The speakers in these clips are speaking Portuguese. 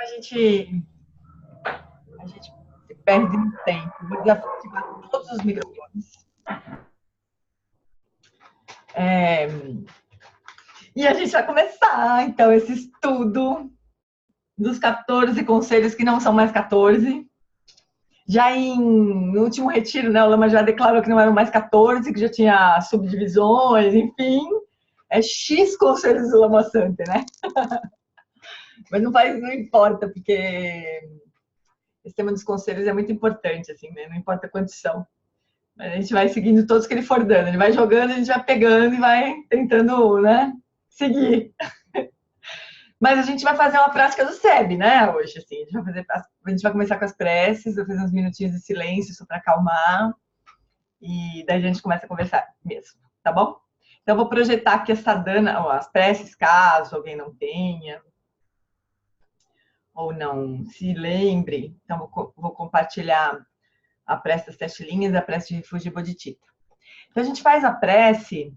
a gente se perde no tempo. Vou desativar todos os microfones. E a gente vai começar, então, esse estudo dos 14 conselhos que não são mais 14. Já no último retiro, né, o Lama já declarou que não eram mais 14, que já tinha subdivisões, enfim. É X conselhos do Lama Santa, né? Mas não importa, porque esse tema dos conselhos é muito importante, assim, né? Não importa quantos são. A gente vai seguindo todos que ele for dando. Ele vai jogando, a gente vai pegando e vai tentando, né, seguir. Mas a gente vai fazer uma prática do SEB, né, hoje, assim. A gente vai começar com as preces, vai fazer uns minutinhos de silêncio só para acalmar. E daí a gente começa a conversar mesmo, tá bom? Então, eu vou projetar aqui essa Dana, as preces, caso alguém não tenha, ou não se lembre. Então, vou compartilhar a prece das 7 linhas e a prece de refúgio de Bodhicitta. Então, a gente faz a prece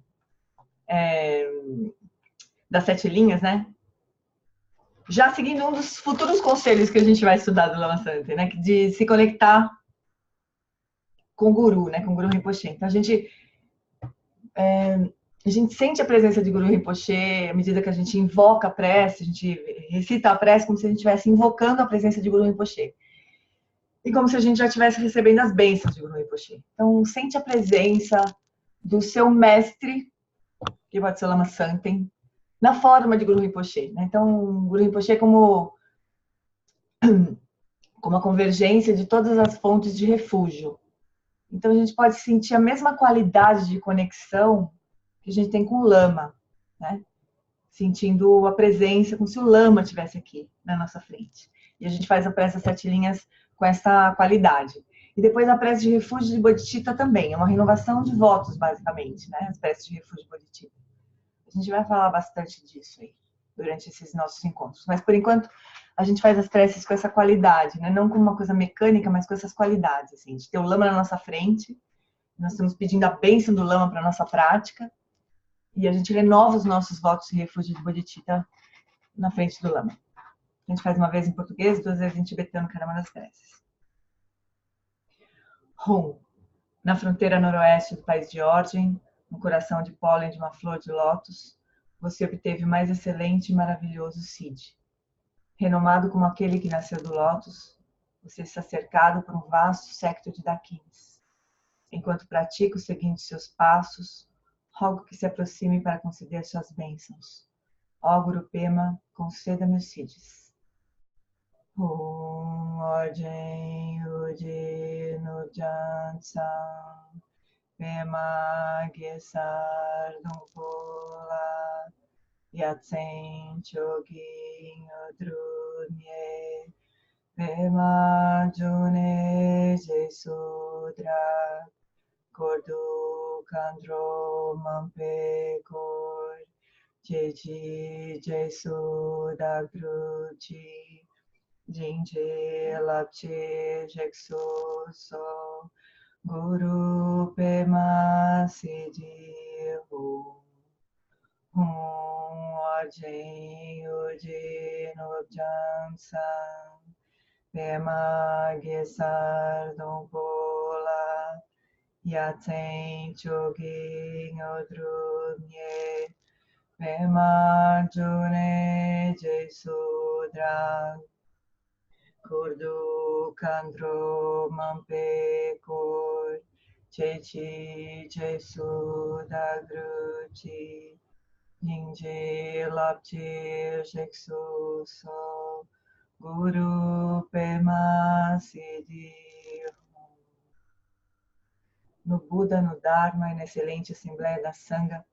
das 7 linhas, né? Já seguindo um dos futuros conselhos que a gente vai estudar do Lama Santa, né? De se conectar com o Guru, né? Com o Guru Rinpoche. Então, a gente sente a presença de Guru Rinpoche à medida que a gente invoca a prece, a gente recita a prece como se a gente estivesse invocando a presença de Guru Rinpoche. E como se a gente já estivesse recebendo as bênçãos de Guru Rinpoche. Então, sente a presença do seu mestre, que pode ser o Lama Santen, na forma de Guru Rinpoche. Né? Então, Guru Rinpoche é como a convergência de todas as fontes de refúgio. Então, a gente pode sentir a mesma qualidade de conexão que a gente tem com o Lama, né? Sentindo a presença, como se o Lama estivesse aqui na nossa frente. E a gente faz a prece das 7 linhas com essa qualidade. E depois a prece de refúgio de Bodhicitta também, é uma renovação de votos, basicamente, né? As preces de refúgio de Bodhicitta. A gente vai falar bastante disso aí, durante esses nossos encontros. Mas, por enquanto, a gente faz as preces com essa qualidade, né? Não como uma coisa mecânica, mas com essas qualidades. Assim. A gente tem o Lama na nossa frente, nós estamos pedindo a bênção do Lama para a nossa prática, e a gente renova os nossos votos de refúgio de Bodhicitta na frente do Lama. A gente faz uma vez em português, 2 vezes em tibetano, que era uma das preces. Hum. Na fronteira noroeste do país de origem, no coração de pólen de uma flor de lótus, você obteve o mais excelente e maravilhoso Siddhi. Renomado como aquele que nasceu do lótus, você está cercado por um vasto séquito de dakins. Enquanto pratico seguindo seus passos, rogo que se aproxime para conceder suas bênçãos. Ó Guru Pema, conceda-me os Siddhis. Orjem Uji Nujansan Pema Gesar Dumpola Yatsen Chogin Udrunye Pema June Jesudra Kordu Kandro Mampekor Jeji Jesudagruchi Jinje Lapche Jekso So Guru Pema Siddhi Hum Orjen Uji Nubjan San Pema Gesar Dompola Yatsen Chogin Odrunye Pema June Jesudra Kurdu Kandro Mampekor Chechi Jesudagruchi Ninje Lapchi Jeksu So Guru Pema Siddhi. No Buda, no Dharma e na excelente Assembleia da Sangha,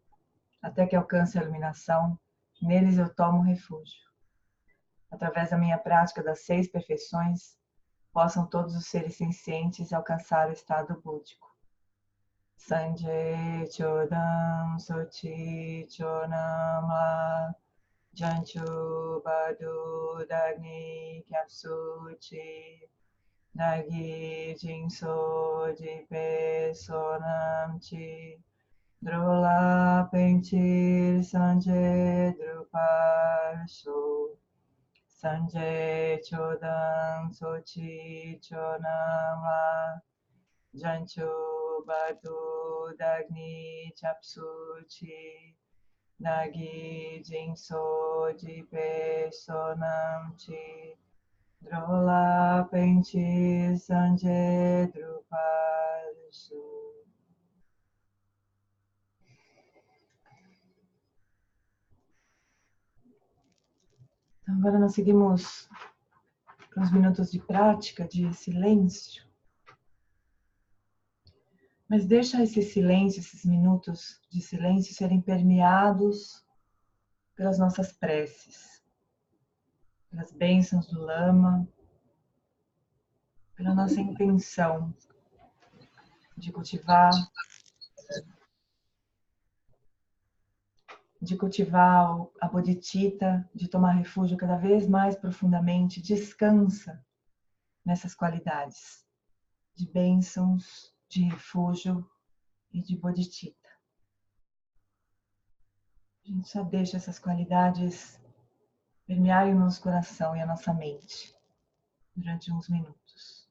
até que alcance a iluminação, neles eu tomo refúgio. Através da minha prática das 6 perfeições, possam todos os seres sencientes alcançar o estado búdico. Sanjay Chodam Sochi Chonamla Janchu Badu Dagni Kyapsuchi Dagi Jinso Jipe Sonamchi Drola Penchir Sanjay Druparsho Sanjay Chodang Sochi Chonama Jancho Badu Dagni Chapsuchi Nagi Jinso Jipe Sonam Chi Drola Penchi Sanjay Drupal Su. Então, agora nós seguimos para uns minutos de prática, de silêncio. Mas deixa esse silêncio, esses minutos de silêncio serem permeados pelas nossas preces, pelas bênçãos do Lama, pela nossa intenção de cultivar a bodhicitta, de tomar refúgio cada vez mais profundamente. Descansa nessas qualidades de bênçãos, de refúgio e de bodhicitta. A gente só deixa essas qualidades permearem o nosso coração e a nossa mente durante uns minutos.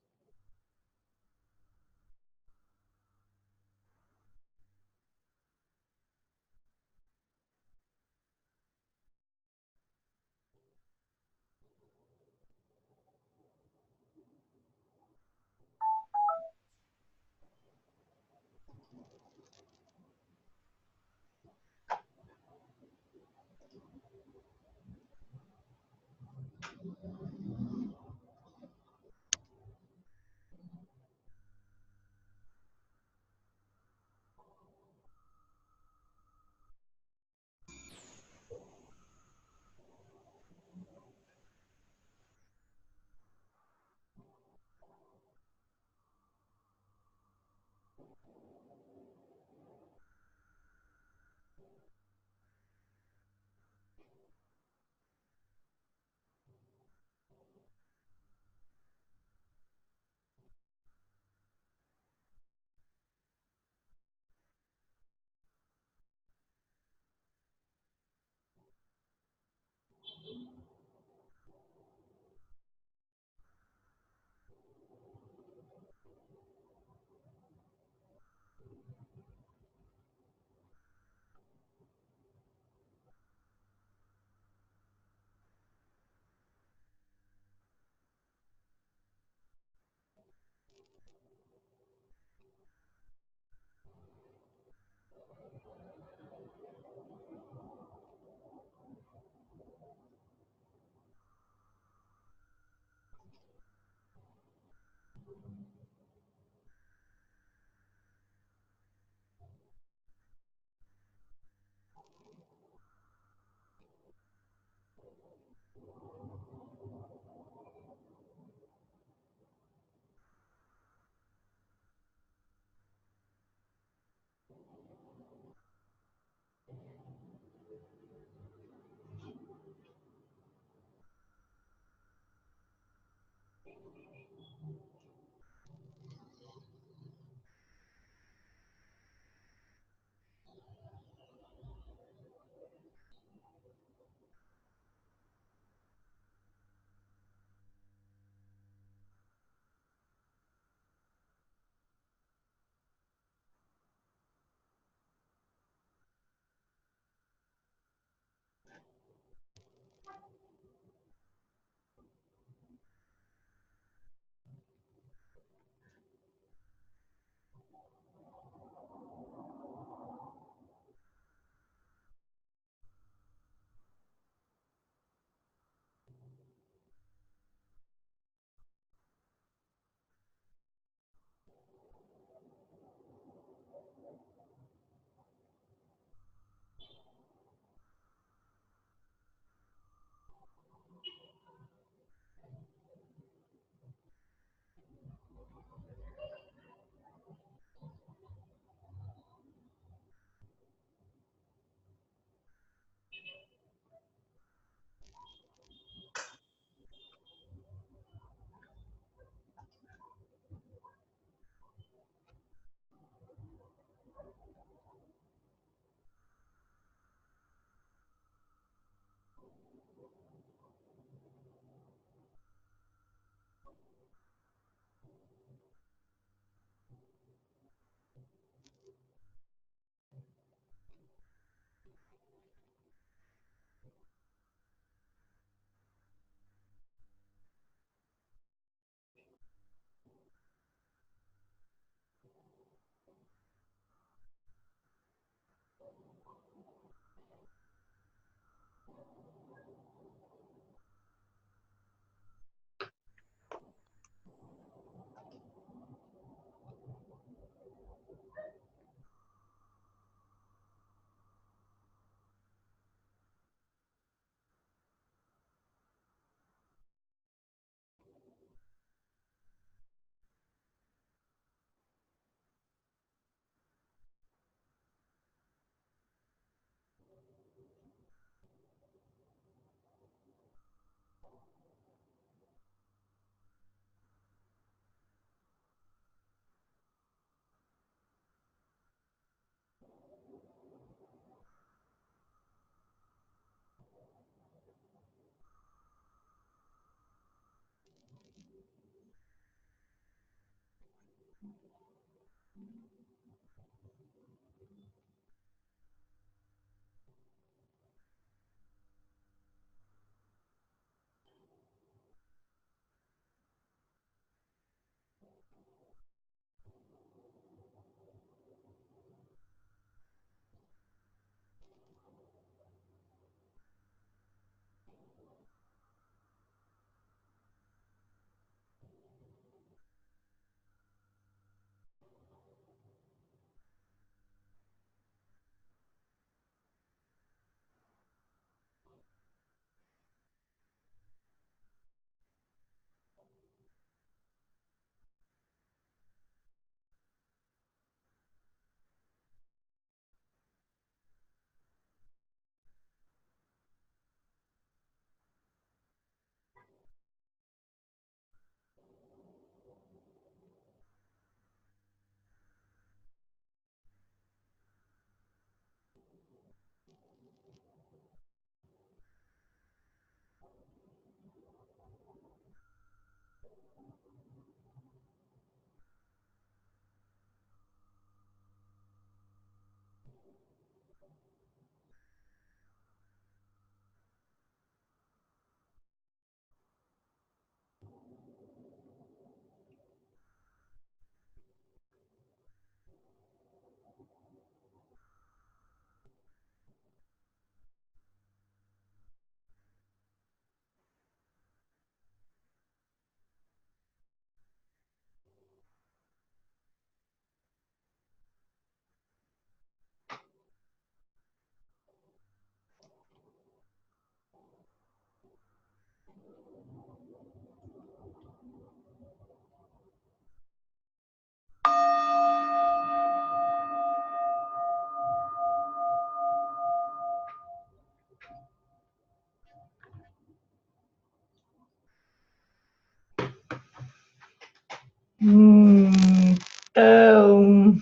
Então,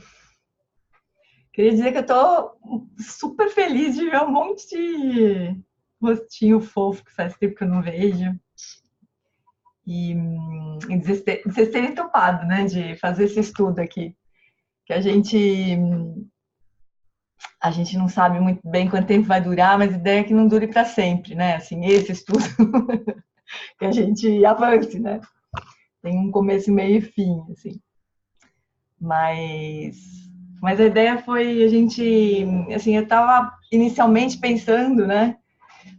queria dizer que eu tô super feliz de ver um monte de rostinho fofo que faz tempo que eu não vejo. E de vocês terem topado, né, de fazer esse estudo aqui. Que a gente não sabe muito bem quanto tempo vai durar, mas a ideia é que não dure para sempre, né? Assim, esse estudo que a gente avance, né? Tem um começo, meio e fim, assim. Mas, mas a ideia foi a gente, assim, eu estava inicialmente pensando, né,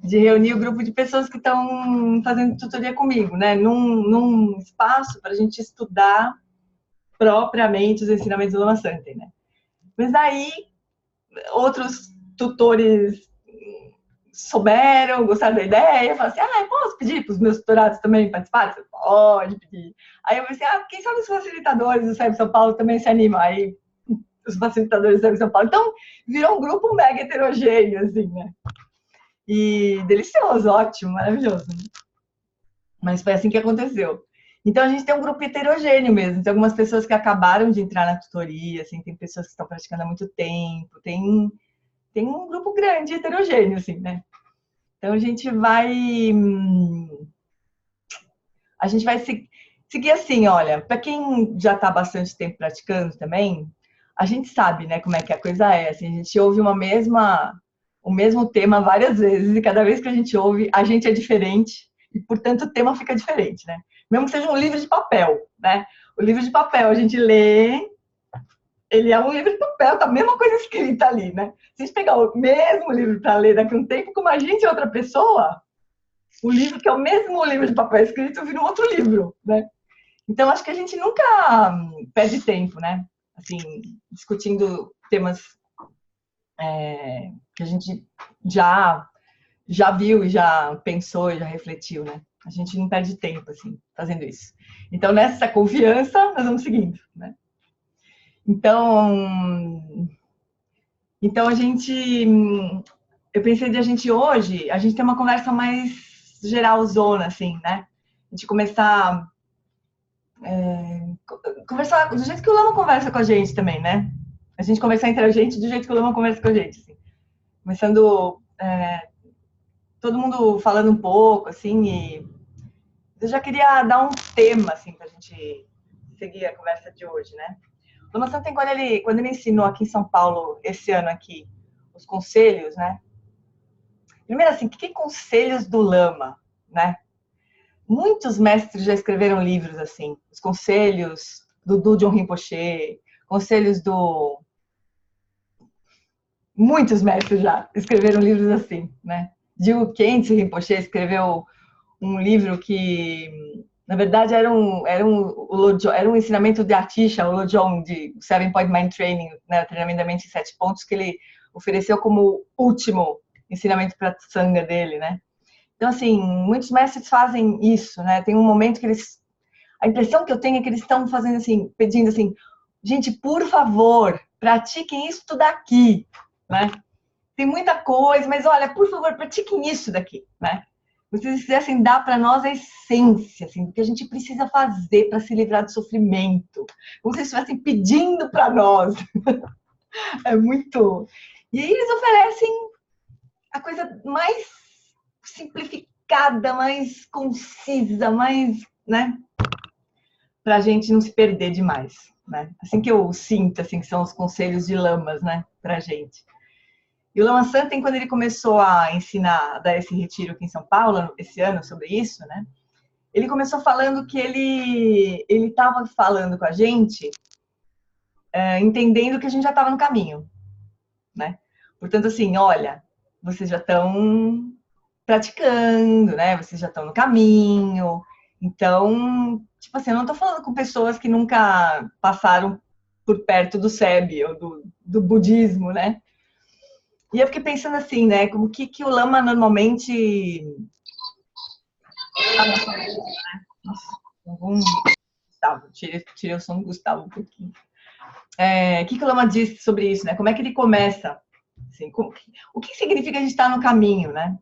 de reunir o grupo de pessoas que estão fazendo tutoria comigo, né, num espaço para a gente estudar propriamente os ensinamentos do Lama Santen, né. Mas aí outros tutores souberam, gostaram da ideia, falaram assim, eu posso pedir para os meus tutorados também participarem? Você pode pedir. Aí eu pensei, quem sabe os facilitadores do SEB São Paulo também se animam? Aí os facilitadores do SEB São Paulo. Então, virou um grupo mega heterogêneo, assim, né? E delicioso, ótimo, maravilhoso. Mas foi assim que aconteceu. Então, a gente tem um grupo heterogêneo mesmo. Tem algumas pessoas que acabaram de entrar na tutoria, assim, tem pessoas que estão praticando há muito tempo, tem um grupo grande, heterogêneo, assim, né? Então a gente vai seguir assim, olha, para quem já está bastante tempo praticando também, a gente sabe, né, como é que a coisa é. Assim, a gente ouve o mesmo tema várias vezes e cada vez que a gente ouve, a gente é diferente e, portanto, o tema fica diferente, né? Mesmo que seja um livro de papel, né? O livro de papel a gente lê, ele é um livro de papel, tá a mesma coisa escrita ali, né? Se a gente pegar o mesmo livro para ler daqui a um tempo, como a gente é outra pessoa, o livro que é o mesmo livro de papel escrito vira um outro livro, né? Então acho que a gente nunca perde tempo, né? Assim, discutindo temas que a gente já viu e já pensou e já refletiu, né? A gente não perde tempo assim fazendo isso. Então nessa confiança nós vamos seguindo, né? Então a gente, eu pensei de a gente hoje, a gente ter uma conversa mais geralzona, assim, né? A gente começar conversar do jeito que o Lama conversa com a gente também, né? A gente conversar entre a gente do jeito que o Lama conversa com a gente, assim. Começando todo mundo falando um pouco, assim, e eu já queria dar um tema, assim, pra gente seguir a conversa de hoje, né? O Lama Santen, quando ele ensinou aqui em São Paulo, esse ano aqui, os conselhos, né? Primeiro, assim, que conselhos do Lama, né? Muitos mestres já escreveram livros assim, os conselhos do Dudjom Rinpoche, conselhos do... Muitos mestres já escreveram livros assim, né? Gil Khyentse Rinpoche escreveu um livro que, na verdade, era um ensinamento de Atisha, o Lojong, de Seven Point Mind Training, né? Treinamento da mente em 7 pontos, que ele ofereceu como último ensinamento para a Sangha dele, né? Então, assim, muitos mestres fazem isso, né? Tem um momento que eles... A impressão que eu tenho é que eles estão fazendo assim, pedindo assim, gente, por favor, pratiquem isso daqui, né? Tem muita coisa, mas olha, por favor, pratiquem isso daqui, né? Se vocês quisessem dar para nós a essência, assim, do que a gente precisa fazer para se livrar do sofrimento, como se eles estivessem pedindo para nós. É muito... E aí eles oferecem a coisa mais simplificada, mais concisa, mais, né? para a gente não se perder demais, né? Assim que eu sinto, assim, que são os conselhos de lamas, né, para a gente. E o Lama Santen, quando ele começou a ensinar, a dar esse retiro aqui em São Paulo, esse ano, sobre isso, né? Ele começou falando que ele estava falando com a gente, entendendo que a gente já estava no caminho, né? Portanto, assim, olha, vocês já estão praticando, né? Vocês já estão no caminho. Então, tipo assim, eu não estou falando com pessoas que nunca passaram por perto do SEB ou do budismo, né? E eu fiquei pensando assim, né? Como que o Lama normalmente... Nossa, Gustavo, tirei o som do Gustavo um pouquinho. O que o Lama diz sobre isso, né? Como é que ele começa? Assim, o que significa a gente estar no caminho, né?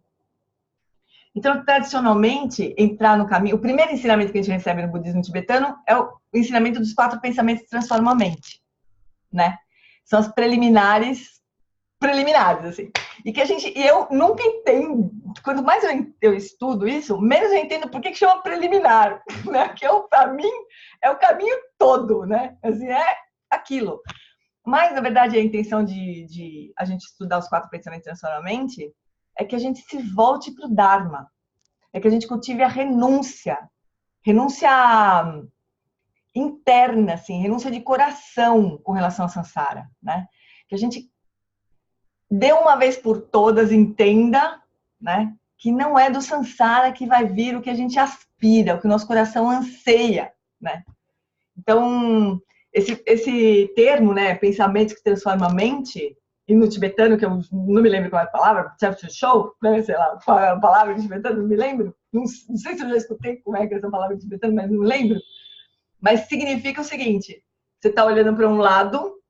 Então, tradicionalmente, entrar no caminho... O primeiro ensinamento que a gente recebe no budismo tibetano é o ensinamento dos 4 pensamentos que transformam a mente, né? São as preliminares, assim. E eu nunca entendo, quanto mais eu estudo isso, menos eu entendo por que chama preliminar, né? Porque para mim é o caminho todo, né? Assim, é aquilo. Mas, na verdade, a intenção de a gente estudar os 4 pensamentos que transformam a mente é que a gente se volte para o Dharma, é que a gente cultive a renúncia interna, assim, renúncia de coração com relação ao samsara, né? Que a gente de uma vez por todas entenda, né, que não é do samsara que vai vir o que a gente aspira, o que o nosso coração anseia, né? Então, esse termo, né, pensamentos que transformam a mente, e no tibetano, que eu não me lembro qual é a palavra, show, né, sei lá, qual é a palavra em tibetano, não me lembro, não sei se eu já escutei como é que é essa palavra em tibetano, mas não lembro, mas significa o seguinte, você está olhando para um lado,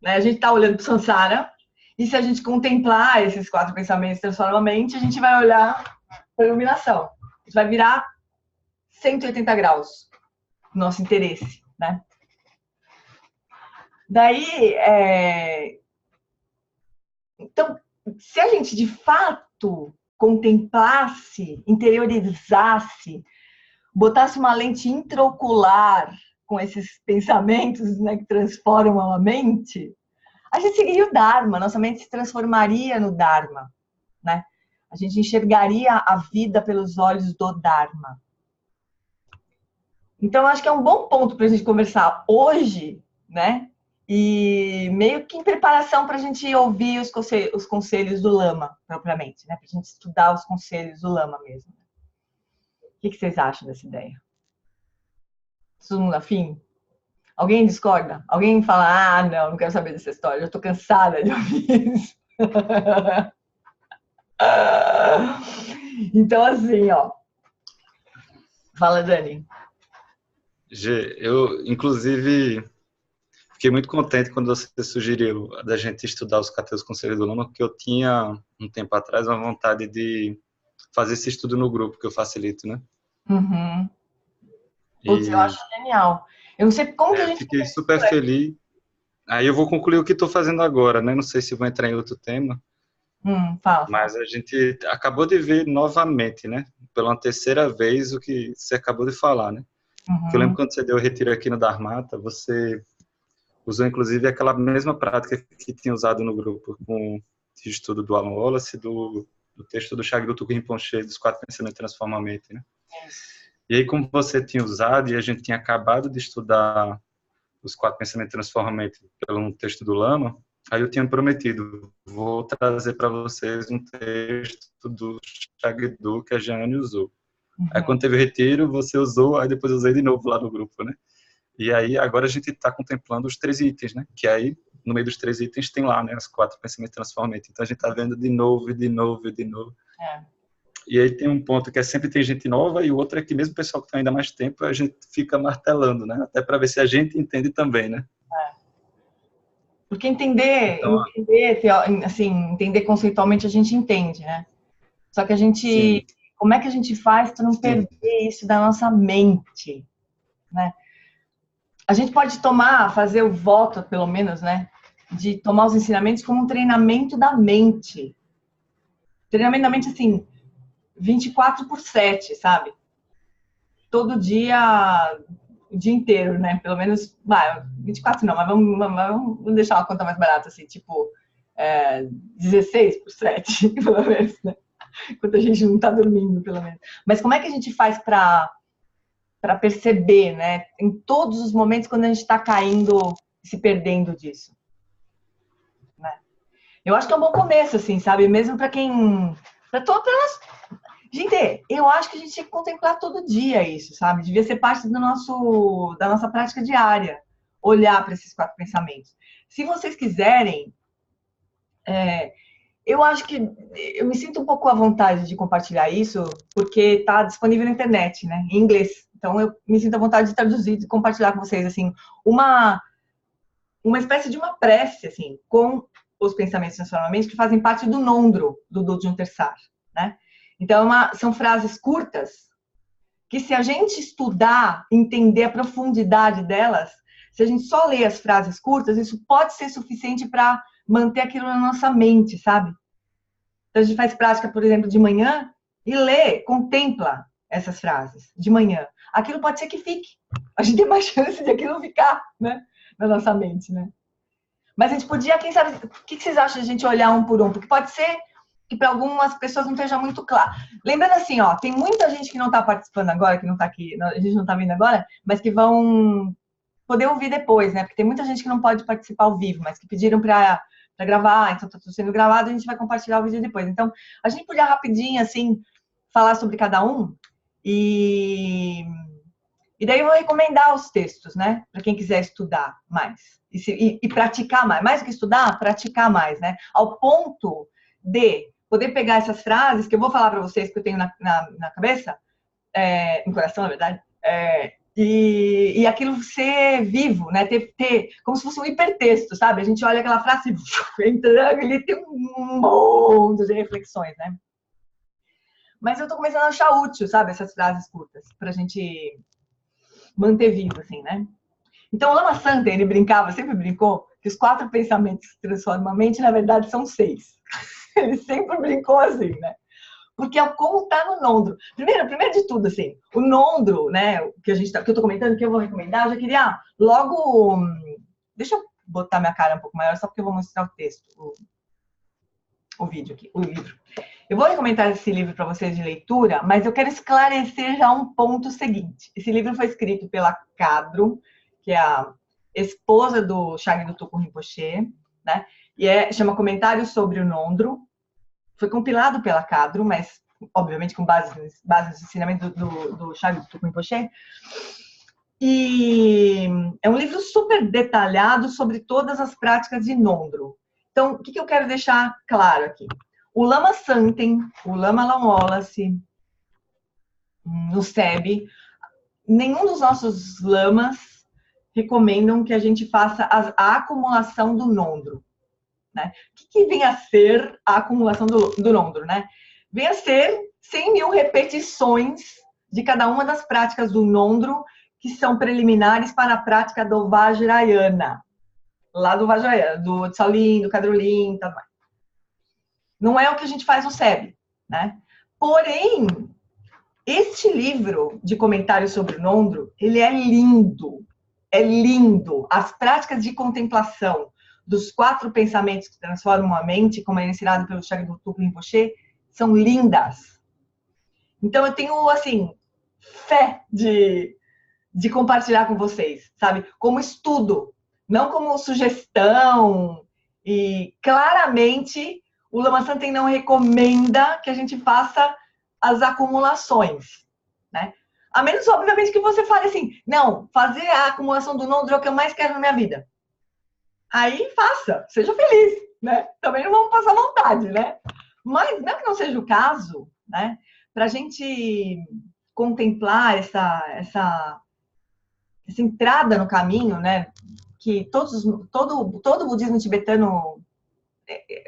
né, a gente está olhando para o samsara, e se a gente contemplar esses 4 pensamentos que transformam a mente, a gente vai olhar para a iluminação. A gente vai virar 180 graus no nosso interesse, né? Daí, então, se a gente de fato contemplasse, interiorizasse, botasse uma lente intraocular com esses pensamentos, né, que transformam a mente, a gente seguiria o Dharma, nossa mente se transformaria no Dharma, né? A gente enxergaria a vida pelos olhos do Dharma. Então, acho que é um bom ponto para a gente conversar hoje, né? E meio que em preparação para a gente ouvir os conselhos do Lama, propriamente, né? Para a gente estudar os conselhos do Lama mesmo. O que vocês acham dessa ideia? Todo mundo afim? Alguém discorda? Alguém fala, ah, não quero saber dessa história, eu estou cansada de ouvir isso. Então, assim, ó. Fala, Dani. Gê, eu, inclusive, fiquei muito contente quando você sugeriu da gente estudar os 14 Conselhos do Lama, porque eu tinha, um tempo atrás, uma vontade de fazer esse estudo no grupo que eu facilito, né? Uhum. Putz, eu acho genial. Eu não sei como que a gente... Fiquei super feliz. Aí eu vou concluir o que estou fazendo agora, né? Não sei se vou entrar em outro tema, Fala. mas a gente acabou de ver novamente, né? Pela terceira vez o que você acabou de falar, né? Que eu lembro quando você deu o retiro aqui no Dharmata, você usou inclusive aquela mesma prática que tinha usado no grupo com o estudo do Alan Wallace e do texto do Shagruto Rinpoche, dos 4 pensamentos transformam a mente, né? E aí, como você tinha usado e a gente tinha acabado de estudar os 4 pensamentos transformam a mente pelo texto do Lama, aí eu tinha prometido, vou trazer para vocês um texto do Shagdu que a Jane usou. Aí quando teve o retiro, você usou, aí depois eu usei de novo lá no grupo, né? E aí agora a gente está contemplando os 3 itens, né? Que aí, no meio dos 3 itens, tem lá, né? Os 4 pensamentos transformantes. Então a gente está vendo de novo, e de novo, e de novo. E aí tem um ponto que é sempre tem gente nova, e o outro é que mesmo o pessoal que está ainda mais tempo, a gente fica martelando, né? Até para ver se a gente entende também, né? Porque entender, assim, entender conceitualmente a gente entende, né? Só que a gente, Sim. como é que a gente faz para não perder isso da nossa mente, né? A gente pode fazer o voto, pelo menos, né? De tomar os ensinamentos como um treinamento da mente. Treinamento da mente, assim, 24/7, sabe? Todo dia, o dia inteiro, né? Pelo menos, 24 não, mas vamos deixar uma conta mais barata, assim, tipo, 16 por 7, pelo menos, né? Enquanto a gente não tá dormindo, pelo menos. Mas como é que a gente faz para perceber, né? Em todos os momentos quando a gente está caindo, se perdendo disso, né? Eu acho que é um bom começo, assim, sabe? Mesmo para quem... Gente, eu acho que a gente tinha que contemplar todo dia isso, sabe? Devia ser parte da nossa prática diária, olhar para esses 4 pensamentos. Se vocês quiserem, eu acho que eu me sinto um pouco à vontade de compartilhar isso, porque está disponível na internet, né? Em inglês. Então, eu me sinto à vontade de traduzir e compartilhar com vocês, assim, uma espécie de uma prece, assim, com os pensamentos transformadamente que fazem parte do Nondro, do Dudjom Tersar, né? Então, são frases curtas que, se a gente estudar, entender a profundidade delas, se a gente só ler as frases curtas, isso pode ser suficiente para manter aquilo na nossa mente, sabe? Então, a gente faz prática, por exemplo, de manhã e lê, contempla essas frases de manhã. Aquilo pode ser que fique. A gente tem mais chance de aquilo ficar, né, na nossa mente, né? Mas a gente podia, quem sabe, o que vocês acham de a gente olhar um por um? Porque pode ser que para algumas pessoas não esteja muito claro. Lembrando assim, ó, tem muita gente que não está participando agora, que não está aqui, a gente não está vendo agora, mas que vão poder ouvir depois, né? Porque tem muita gente que não pode participar ao vivo, mas que pediram para gravar, então está tudo sendo gravado, a gente vai compartilhar o vídeo depois. Então, a gente podia rapidinho, assim, falar sobre cada um e daí eu vou recomendar os textos, né? Para quem quiser estudar mais e praticar mais. Mais do que estudar, praticar mais, né? Ao ponto de poder pegar essas frases que eu vou falar para vocês que eu tenho na cabeça, no coração, na verdade, e aquilo ser vivo, né? Ter como se fosse um hipertexto, sabe? A gente olha aquela frase e entra, ele tem um monte de reflexões, né? Mas eu tô começando a achar útil, sabe? Essas frases curtas, pra gente manter vivo, assim, né? Então, o Lama Santen, ele brincava, sempre brincou, que os 4 pensamentos que transformam a mente, na verdade, são 6. Ele sempre brincou assim, né? Porque é como tá no Nondro. Primeiro de tudo, assim, o Nondro, né, que eu tô comentando, que eu vou recomendar, eu já queria logo... Deixa eu botar minha cara um pouco maior, só porque eu vou mostrar o texto, o vídeo aqui, o livro. Eu vou recomendar esse livro para vocês de leitura, mas eu quero esclarecer já um ponto seguinte. Esse livro foi escrito pela Kadru, que é a esposa do Shagdu Tulku Rinpoche, né? E chama Comentários sobre o Nondro. Foi compilado pela Kadru, mas obviamente com base nos ensinamentos do Shagdu Tulku Rinpoche. E é um livro super detalhado sobre todas as práticas de Nondro. Então, o que eu quero deixar claro aqui? O Lama Santen, o Lama Lamolassi, no SEB, nenhum dos nossos lamas recomendam que a gente faça a acumulação do Nondro, né? O que vem a ser a acumulação do Nondro, né? Vem a ser 100.000 repetições de cada uma das práticas do Nondro que são preliminares para a prática do Vajrayana. Lá do Vajrayana, do Tsaolin, do Kadrolin, tá mais. Não é o que a gente faz no SEB, né? Porém, este livro de comentários sobre o Nondro, ele é lindo. É lindo. As práticas de contemplação dos 4 pensamentos que transformam a mente, como é ensinado pelo Shagdu Tulku Rinpoche, são lindas. Então, eu tenho, assim, fé de compartilhar com vocês, sabe? Como estudo, não como sugestão. E, claramente, o Lama Santen não recomenda que a gente faça as acumulações, né? A menos, obviamente, que você fale assim, não, fazer a acumulação do Nondro é o que eu mais quero na minha vida. Aí, faça, seja feliz, né? Também não vamos passar vontade, né? Mas, não que não seja o caso, né? Para a gente contemplar essa entrada no caminho, né? Que todo o budismo tibetano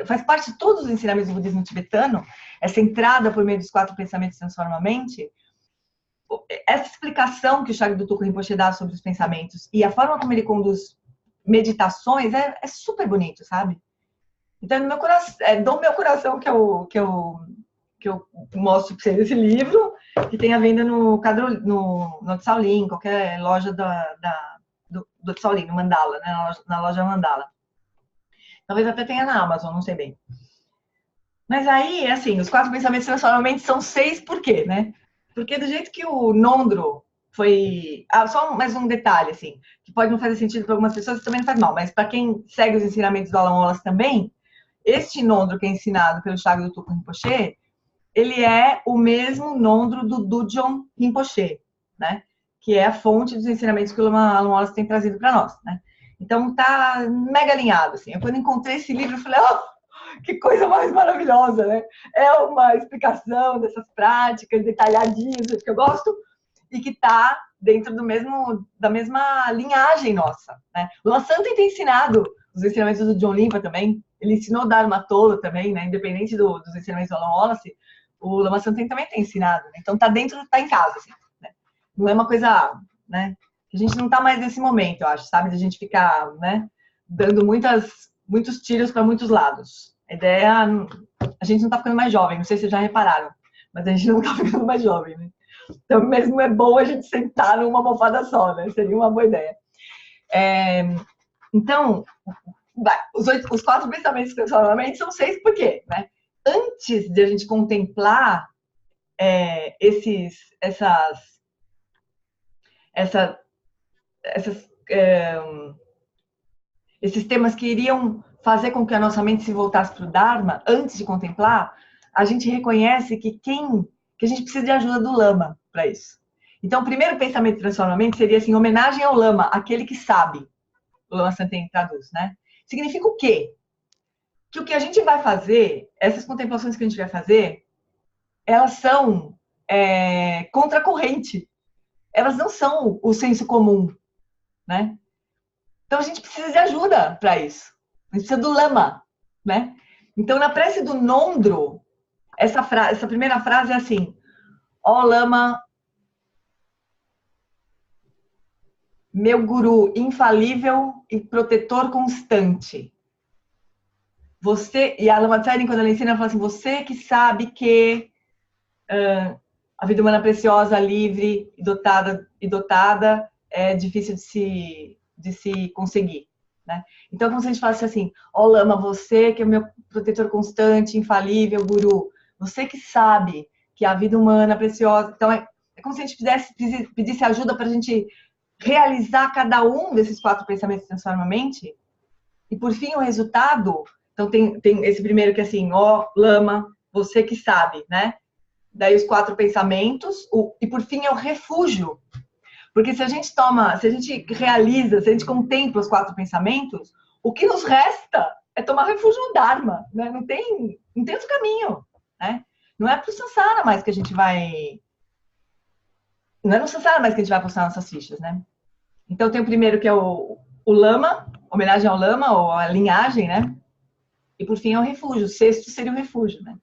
faz parte de todos os ensinamentos do budismo tibetano, essa entrada por meio dos 4 pensamentos transforma a mente. Essa explicação que o Shagdu Tulku Rinpoche dá sobre os pensamentos e a forma como ele conduz meditações é super bonito, sabe? Então, do meu coração que eu mostro para vocês esse livro, que tem a venda no Shaolin, qualquer loja do Shaolin, no Mandala, né? Na loja Mandala. Talvez até tenha na Amazon, não sei bem. Mas aí, assim, os 4 pensamentos transformam são 6 por quê, né? Porque do jeito que o Nondro foi... só mais um detalhe, assim, que pode não fazer sentido para algumas pessoas, também não faz mal, mas para quem segue os ensinamentos do Alan Wallace também, este Nondro que é ensinado pelo Shagdo Tulku Rinpoche, ele é o mesmo Nondro do Dudjom Rinpoche, né? Que é a fonte dos ensinamentos que o Alan Wallace tem trazido para nós, né? Então tá mega alinhado, assim. Eu, quando encontrei esse livro, eu falei, que coisa mais maravilhosa, né? É uma explicação dessas práticas detalhadinhas que eu gosto e que tá dentro da mesma linhagem nossa, né? O Lama Santen tem ensinado os ensinamentos do John Limpa também. Ele ensinou Dharma Tola também, né? Independente dos ensinamentos do Alan Wallace, o Lama Santen também tem ensinado, né? Então tá dentro, tá em casa, assim, né? Não é uma coisa, né? A gente não tá mais nesse momento, eu acho, sabe? De a gente ficar, né? Dando muitos tiros para muitos lados. A ideia, a gente não tá ficando mais jovem, não sei se vocês já repararam, mas a gente não tá ficando mais jovem, né? Então, mesmo é bom a gente sentar numa almofada só, né? Seria uma boa ideia. Então, os 4 pensamentos transformamentos são 6 por quê, né? Antes de a gente contemplar esses temas que iriam fazer com que a nossa mente se voltasse para o Dharma, antes de contemplar, a gente reconhece que a gente precisa de ajuda do Lama para isso. Então, o primeiro pensamento de transformamento seria assim, homenagem ao Lama, aquele que sabe. O Lama Santen traduz, né? Significa o quê? Que o que a gente vai fazer, essas contemplações que a gente vai fazer, elas são contracorrente. Elas não são o senso comum, né? Então, a gente precisa de ajuda para isso. A gente precisa do Lama, né? Então, na prece do Nondro, essa primeira frase é assim: ó Lama, meu guru infalível e protetor constante. Você, e a Lama Tsering, quando ela ensina, ela fala assim: você que sabe que a vida humana preciosa, livre e dotada é difícil de se conseguir, né? Então, como se a gente falasse assim: ó Lama, você que é o meu protetor constante, infalível, guru, você que sabe que a vida humana preciosa... Então, é como se a gente pedisse ajuda para a gente realizar cada um desses 4 pensamentos transforma a mente. E, por fim, o resultado... Então, tem esse primeiro que é assim: ó Lama, você que sabe, né? Daí os 4 pensamentos, e por fim é o refúgio. Porque se a gente realiza, se a gente contempla os 4 pensamentos, o que nos resta é tomar refúgio no Dharma, né? Não tem outro caminho, né? Não é pro Sansara mais que a gente vai... Não é no Sansara mais que a gente vai postar nossas fichas, né? Então tem o primeiro que é o Lama, homenagem ao Lama, ou a linhagem, né? E por fim é o refúgio. O 6º seria o refúgio, né?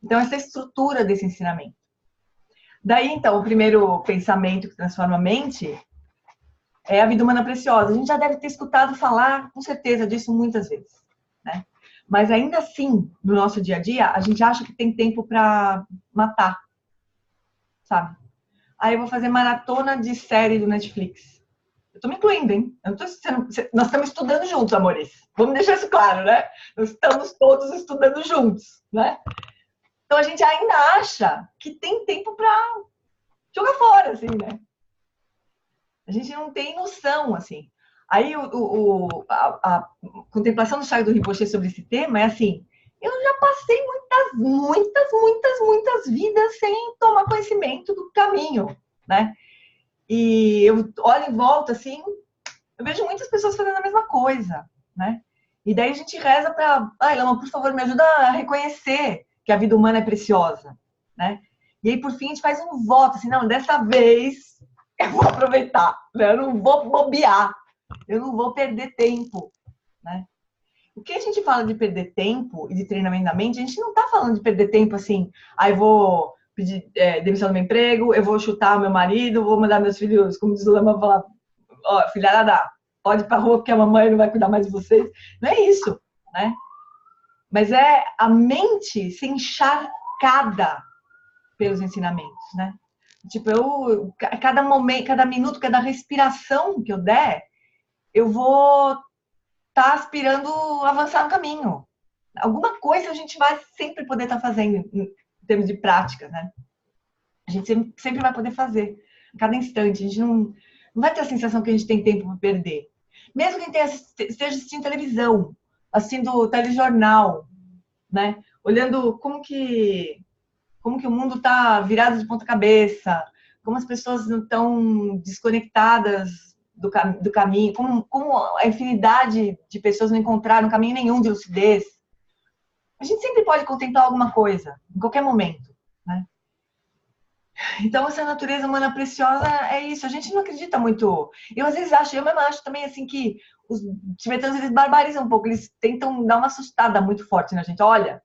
Então, essa é a estrutura desse ensinamento. Daí, então, o primeiro pensamento que transforma a mente é a vida humana preciosa. A gente já deve ter escutado falar, com certeza, disso muitas vezes, né? Mas ainda assim, no nosso dia a dia, a gente acha que tem tempo para matar, sabe? Aí eu vou fazer maratona de série do Netflix. Eu tô me incluindo, hein? Nós estamos estudando juntos, amores. Vamos deixar isso claro, né? Nós estamos todos estudando juntos, né? Então, a gente ainda acha que tem tempo para jogar fora, assim, né? A gente não tem noção, assim. Aí, a contemplação do Shagdo Rinpoche sobre esse tema é assim: eu já passei muitas vidas sem tomar conhecimento do caminho, né? E eu olho em volta, assim, eu vejo muitas pessoas fazendo a mesma coisa, né? E daí a gente reza para... Ai, Lama, por favor, me ajuda a reconhecer que a vida humana é preciosa, né? E aí, por fim, a gente faz um voto, assim: não, dessa vez eu vou aproveitar, né? Eu não vou bobear, eu não vou perder tempo, né? O que a gente fala de perder tempo e de treinamento da mente, a gente não tá falando de perder tempo assim: eu vou pedir demissão do meu emprego, eu vou chutar o meu marido, vou mandar meus filhos, como diz o Lama, falar: ó, filhada, pode ir pra rua porque a mamãe não vai cuidar mais de vocês. Não é isso, né? Mas é a mente ser encharcada pelos ensinamentos, né? Tipo, cada momento, cada minuto, cada respiração que eu der, eu vou estar aspirando a avançar no caminho. Alguma coisa a gente vai sempre poder estar fazendo em termos de prática, né? A gente sempre vai poder fazer, a cada instante. A gente não vai ter a sensação que a gente tem tempo para perder. Mesmo quem esteja assistindo televisão, assistindo telejornal, né? Olhando como que o mundo está virado de ponta cabeça, como as pessoas não estão desconectadas do caminho, como a infinidade de pessoas não encontraram caminho nenhum de lucidez. A gente sempre pode contemplar alguma coisa, em qualquer momento, né? Então, essa natureza humana preciosa é isso. A gente não acredita muito. Eu, às vezes, eu mesmo acho também, assim, que os tibetanos, eles barbarizam um pouco. Eles tentam dar uma assustada muito forte na gente. Olha,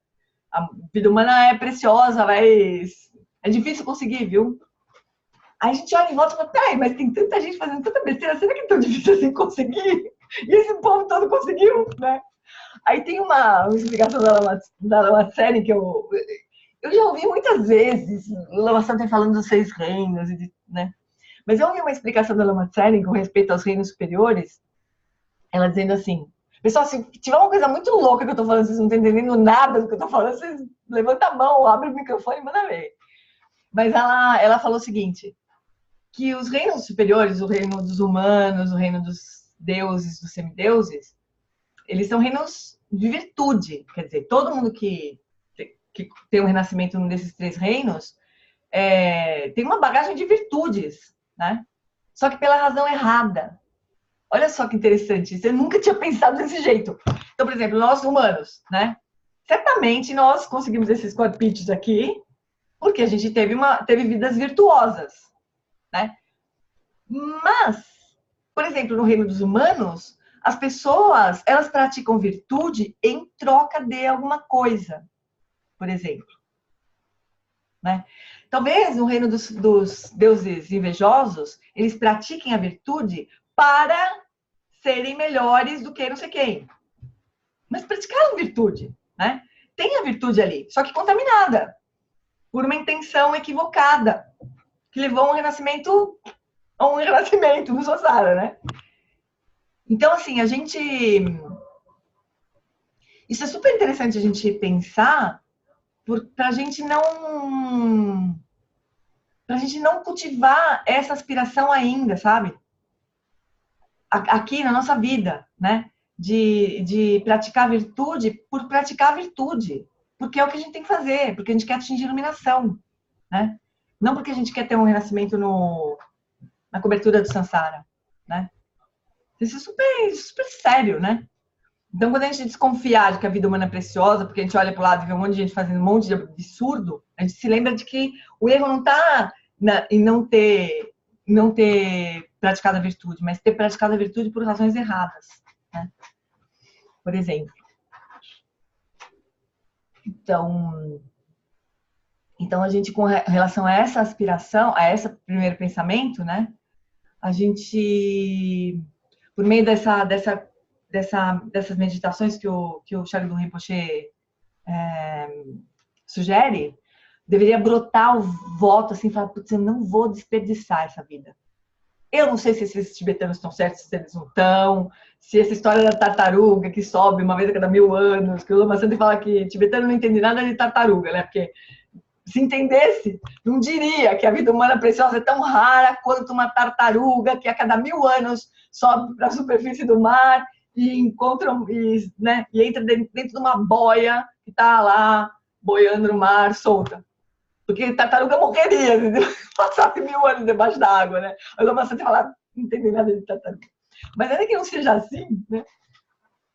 a vida humana é preciosa, mas é difícil conseguir, viu? Aí a gente olha em volta e fala, peraí, mas tem tanta gente fazendo tanta besteira, será que é tão difícil assim conseguir? E esse povo todo conseguiu, né? Aí tem uma explicação da Lama Tsering que eu já ouvi muitas vezes, o Lama Tsering falando dos 6 reinos, né? Mas eu ouvi uma explicação da Lama Tsering com respeito aos reinos superiores, ela dizendo assim, pessoal, se tiver uma coisa muito louca que eu tô falando, vocês não estão entendendo nada do que eu tô falando, vocês levantam a mão, abrem o microfone e manda ver. Mas ela falou o seguinte, que os reinos superiores, o reino dos humanos, o reino dos deuses, dos semideuses, eles são reinos de virtude. Quer dizer, todo mundo que tem um renascimento num desses 3 reinos tem uma bagagem de virtudes, né? Só que pela razão errada. Olha só que interessante, você nunca tinha pensado desse jeito. Então, por exemplo, nós humanos, né? Certamente nós conseguimos esses corpíceos aqui porque a gente teve vidas virtuosas, né? Mas, por exemplo, no reino dos humanos, as pessoas, elas praticam virtude em troca de alguma coisa, por exemplo, né? Talvez no reino dos deuses invejosos, eles pratiquem a virtude para serem melhores do que não sei quem. Mas praticaram virtude, né? Tem a virtude ali, só que contaminada por uma intenção equivocada, que levou a um renascimento no Sansara, né? Então, assim, isso é super interessante a gente pensar para a gente não cultivar essa aspiração ainda, sabe? Aqui na nossa vida, né? De praticar virtude por praticar virtude. Porque é o que a gente tem que fazer, porque a gente quer atingir iluminação, né? Não porque a gente quer ter um renascimento na cobertura do Sansara, né? Isso é super sério, né? Então, quando a gente desconfiar de que a vida humana é preciosa, porque a gente olha para o lado e vê um monte de gente fazendo um monte de absurdo, a gente se lembra de que o erro não está em não ter praticado a virtude, mas ter praticado a virtude por razões erradas, né? Por exemplo. Então a gente, com relação a essa aspiração, a esse primeiro pensamento, né? A gente, por meio dessas meditações que o Shardul Rinpoche sugere, deveria brotar o voto, assim, falar, putz, eu não vou desperdiçar essa vida. Eu não sei se esses tibetanos estão certos, se eles não estão, se essa história da tartaruga que sobe uma vez a cada 1000 anos, que o Lama Santi fala que tibetano não entende nada de tartaruga, né? Porque se entendesse, não diria que a vida humana preciosa é tão rara quanto uma tartaruga que a cada 1000 anos sobe para a superfície do mar e entra dentro de uma boia que está lá boiando no mar solta. Porque tartaruga morreria, entendeu? Passasse 1000 anos debaixo da água, né? Aí o Lama Santi fala, não entende nada de tartaruga. Mas ainda que não seja assim, né?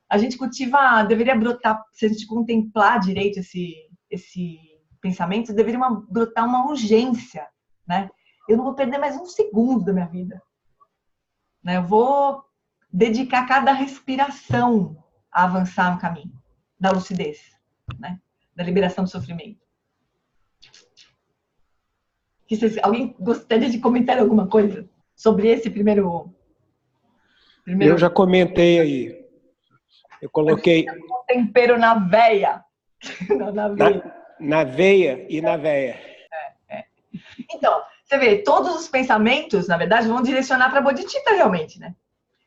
A gente deveria brotar, se a gente contemplar direito esse pensamento, deveria brotar uma urgência, né? Eu não vou perder mais um segundo da minha vida, né? Eu vou dedicar cada respiração a avançar no caminho da lucidez, né? Da liberação do sofrimento. Alguém gostaria de comentar alguma coisa sobre esse primeiro... Eu já comentei aí. Eu coloquei... Tempero na veia. Na veia e na veia. Então, você vê, todos os pensamentos, na verdade, vão direcionar para a Bodhicitta realmente, né?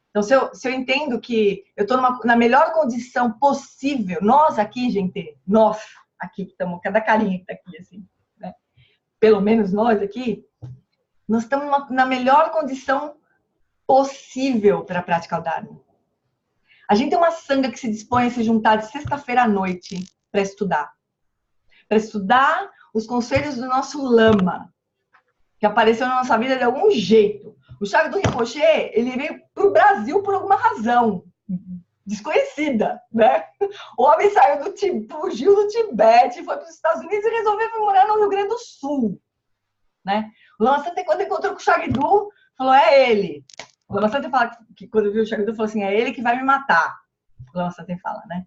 Então, se eu entendo que eu estou na melhor condição possível, nós aqui, gente, nós aqui, que estamos, cada carinha que está aqui, assim, né? Pelo menos nós aqui, nós estamos na melhor condição possível para praticar o Dharma. A gente tem uma sanga que se dispõe a se juntar de sexta-feira à noite para estudar. Para estudar os conselhos do nosso Lama, que apareceu na nossa vida de algum jeito. O Shagdu Rinpoche, ele veio para o Brasil por alguma razão desconhecida, né? O homem fugiu do Tibete, foi para os Estados Unidos e resolveu morar no Rio Grande do Sul, né? O Lama Santa, quando encontrou com o Shagdu, falou, é ele. O Lama Santa fala que quando viu o Shagdu, falou assim, é ele que vai me matar. O Lama Santa fala, né?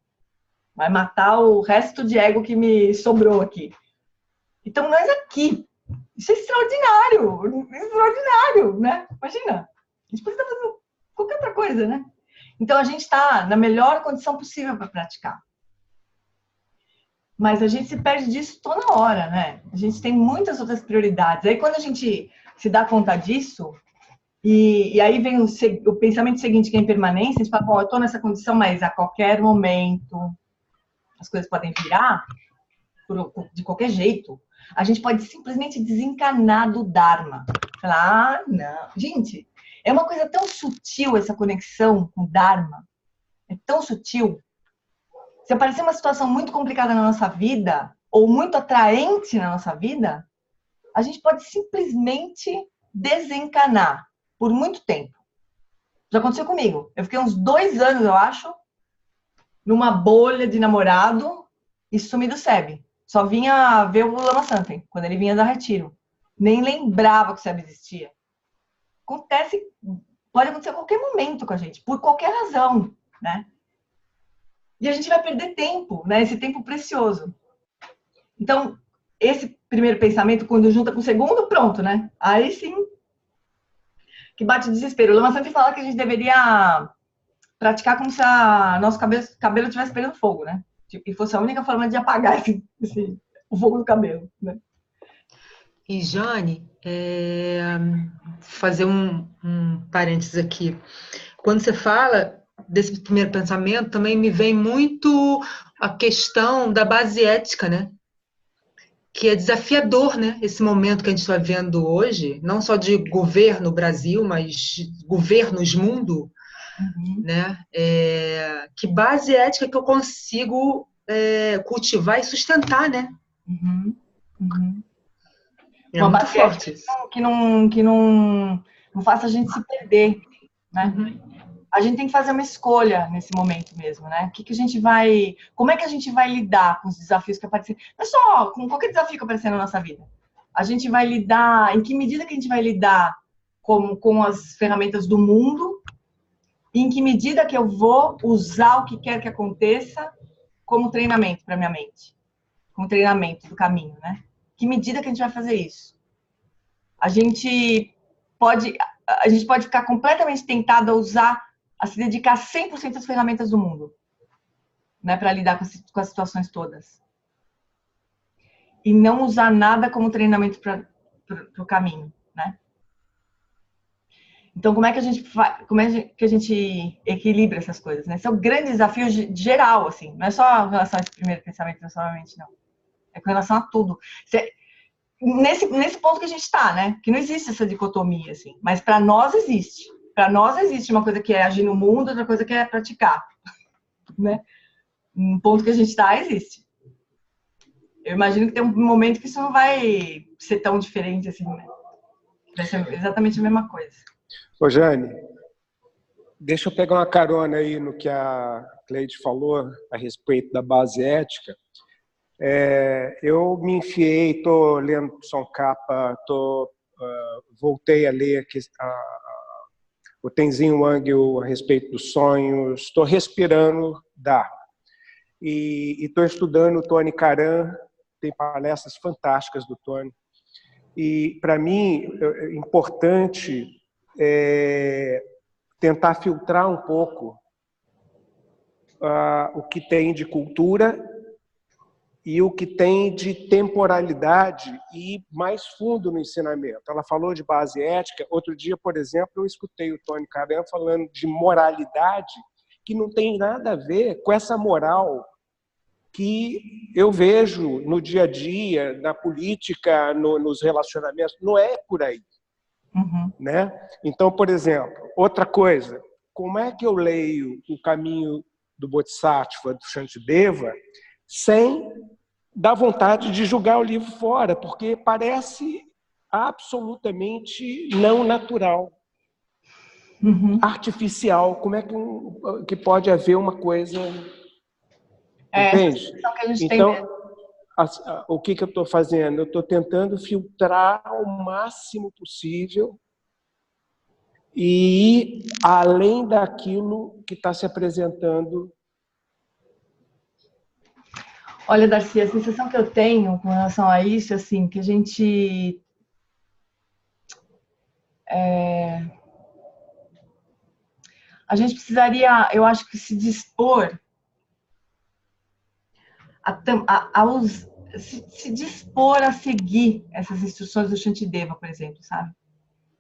Vai matar o resto de ego que me sobrou aqui. Então, nós aqui, isso é extraordinário, né? Imagina, a gente pode estar fazendo qualquer outra coisa, né? Então, a gente está na melhor condição possível para praticar. Mas a gente se perde disso toda hora, né? A gente tem muitas outras prioridades. Aí, quando a gente se dá conta disso, e aí vem o pensamento seguinte, que é a impermanência, a gente fala, bom, eu estou nessa condição, mas a qualquer momento as coisas podem virar de qualquer jeito. A gente pode simplesmente desencanar do Dharma. Falar, ah, não. Gente, é uma coisa tão sutil essa conexão com o Dharma. É tão sutil. Se aparecer uma situação muito complicada na nossa vida, ou muito atraente na nossa vida, a gente pode simplesmente desencanar por muito tempo. Já aconteceu comigo. Eu fiquei uns 2 anos, eu acho, numa bolha de namorado e sumi do SEB. Só vinha ver o Lama Santen, quando ele vinha dar retiro. Nem lembrava que o SEB existia. Pode acontecer a qualquer momento com a gente, por qualquer razão, né? E a gente vai perder tempo, né? Esse tempo precioso. Então, esse primeiro pensamento, quando junta com o segundo, pronto, né? Aí sim, que bate o desespero. O Lama Santen fala que a gente deveria praticar como se nosso cabelo estivesse pegando fogo, né? E fosse a única forma de apagar o fogo do cabelo, né? E, Jane, fazer um parênteses aqui. Quando você fala desse primeiro pensamento, também me vem muito a questão da base ética, né? Que é desafiador, né? Esse momento que a gente está vivendo hoje, não só de governo Brasil, mas governos mundo, né? Que base ética que eu consigo cultivar e sustentar, né? É uma muito forte. Que não faça a gente se perder, né? A gente tem que fazer uma escolha nesse momento mesmo, né? Como é que a gente vai lidar com os desafios que aparecem? Não é só com qualquer desafio que aparecer na nossa vida. A gente vai lidar, em que medida que a gente vai lidar com as ferramentas do mundo, e em que medida que eu vou usar o que quer que aconteça como treinamento para minha mente, como treinamento do caminho, né? Que medida que a gente vai fazer isso? A gente pode ficar completamente tentado a se dedicar 100% às ferramentas do mundo, né, para lidar com as situações todas. E não usar nada como treinamento para o caminho, né? Então, como é que a gente equilibra essas coisas, né? Esse é o grande desafio geral, assim. Não é só em relação a esse primeiro pensamento, necessariamente, não. É com relação a tudo. Nesse ponto que a gente está, né? Que não existe essa dicotomia, assim. Mas para nós existe. Para nós existe uma coisa que é agir no mundo, outra coisa que é praticar, né? Um ponto que a gente está, existe. Eu imagino que tem um momento que isso não vai ser tão diferente, assim, né? Vai ser exatamente a mesma coisa. Ô, Jane, deixa eu pegar uma carona aí no que a Cleide falou a respeito da base ética. Eu me enfiei, estou lendo Tsongkhapa, voltei a ler o Tenzin Wangyal a respeito dos sonhos, estou respirando Dharma. E estou estudando o Tony Karan, tem palestras fantásticas do Tony. E, para mim, é importante tentar filtrar um pouco o que tem de cultura e o que tem de temporalidade e mais fundo no ensinamento. Ela falou de base ética. Outro dia, por exemplo, eu escutei o Tony Caram falando de moralidade, que não tem nada a ver com essa moral que eu vejo no dia a dia, na política, nos relacionamentos. Não é por aí. Uhum. Né? Então, por exemplo, outra coisa, como é que eu leio o Caminho do Bodhisattva, do Shantideva, sem dar vontade de jogar o livro fora, porque parece absolutamente não natural, artificial. Como é que pode haver uma coisa... Entende? Essa que a gente então, tem o que eu estou fazendo? Eu estou tentando filtrar o máximo possível e ir além daquilo que está se apresentando. Olha, Darcy, a sensação que eu tenho com relação a isso, assim, que a gente precisaria, eu acho que se dispor se dispor a seguir essas instruções do Shantideva, por exemplo, sabe?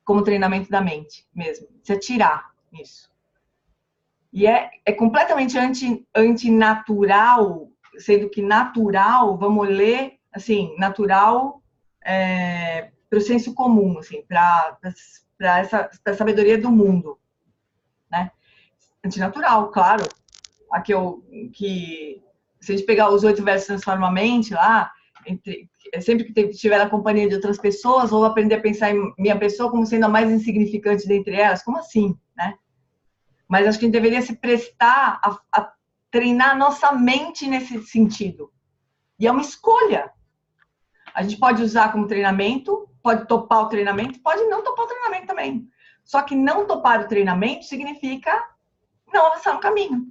Como treinamento da mente mesmo, se atirar nisso. E é completamente antinatural, sendo que natural, vamos ler, assim, natural para o senso comum, assim, para essa sabedoria do mundo, né? Antinatural, claro. Que se a gente pegar os 8 versos Transforma a Mente lá, sempre que tiver na companhia de outras pessoas, vou aprender a pensar em minha pessoa como sendo a mais insignificante dentre elas. Como assim, né? Mas acho que a gente deveria se prestar a treinar a nossa mente nesse sentido. E é uma escolha. A gente pode usar como treinamento, pode topar o treinamento, pode não topar o treinamento também. Só que não topar o treinamento significa não avançar no caminho.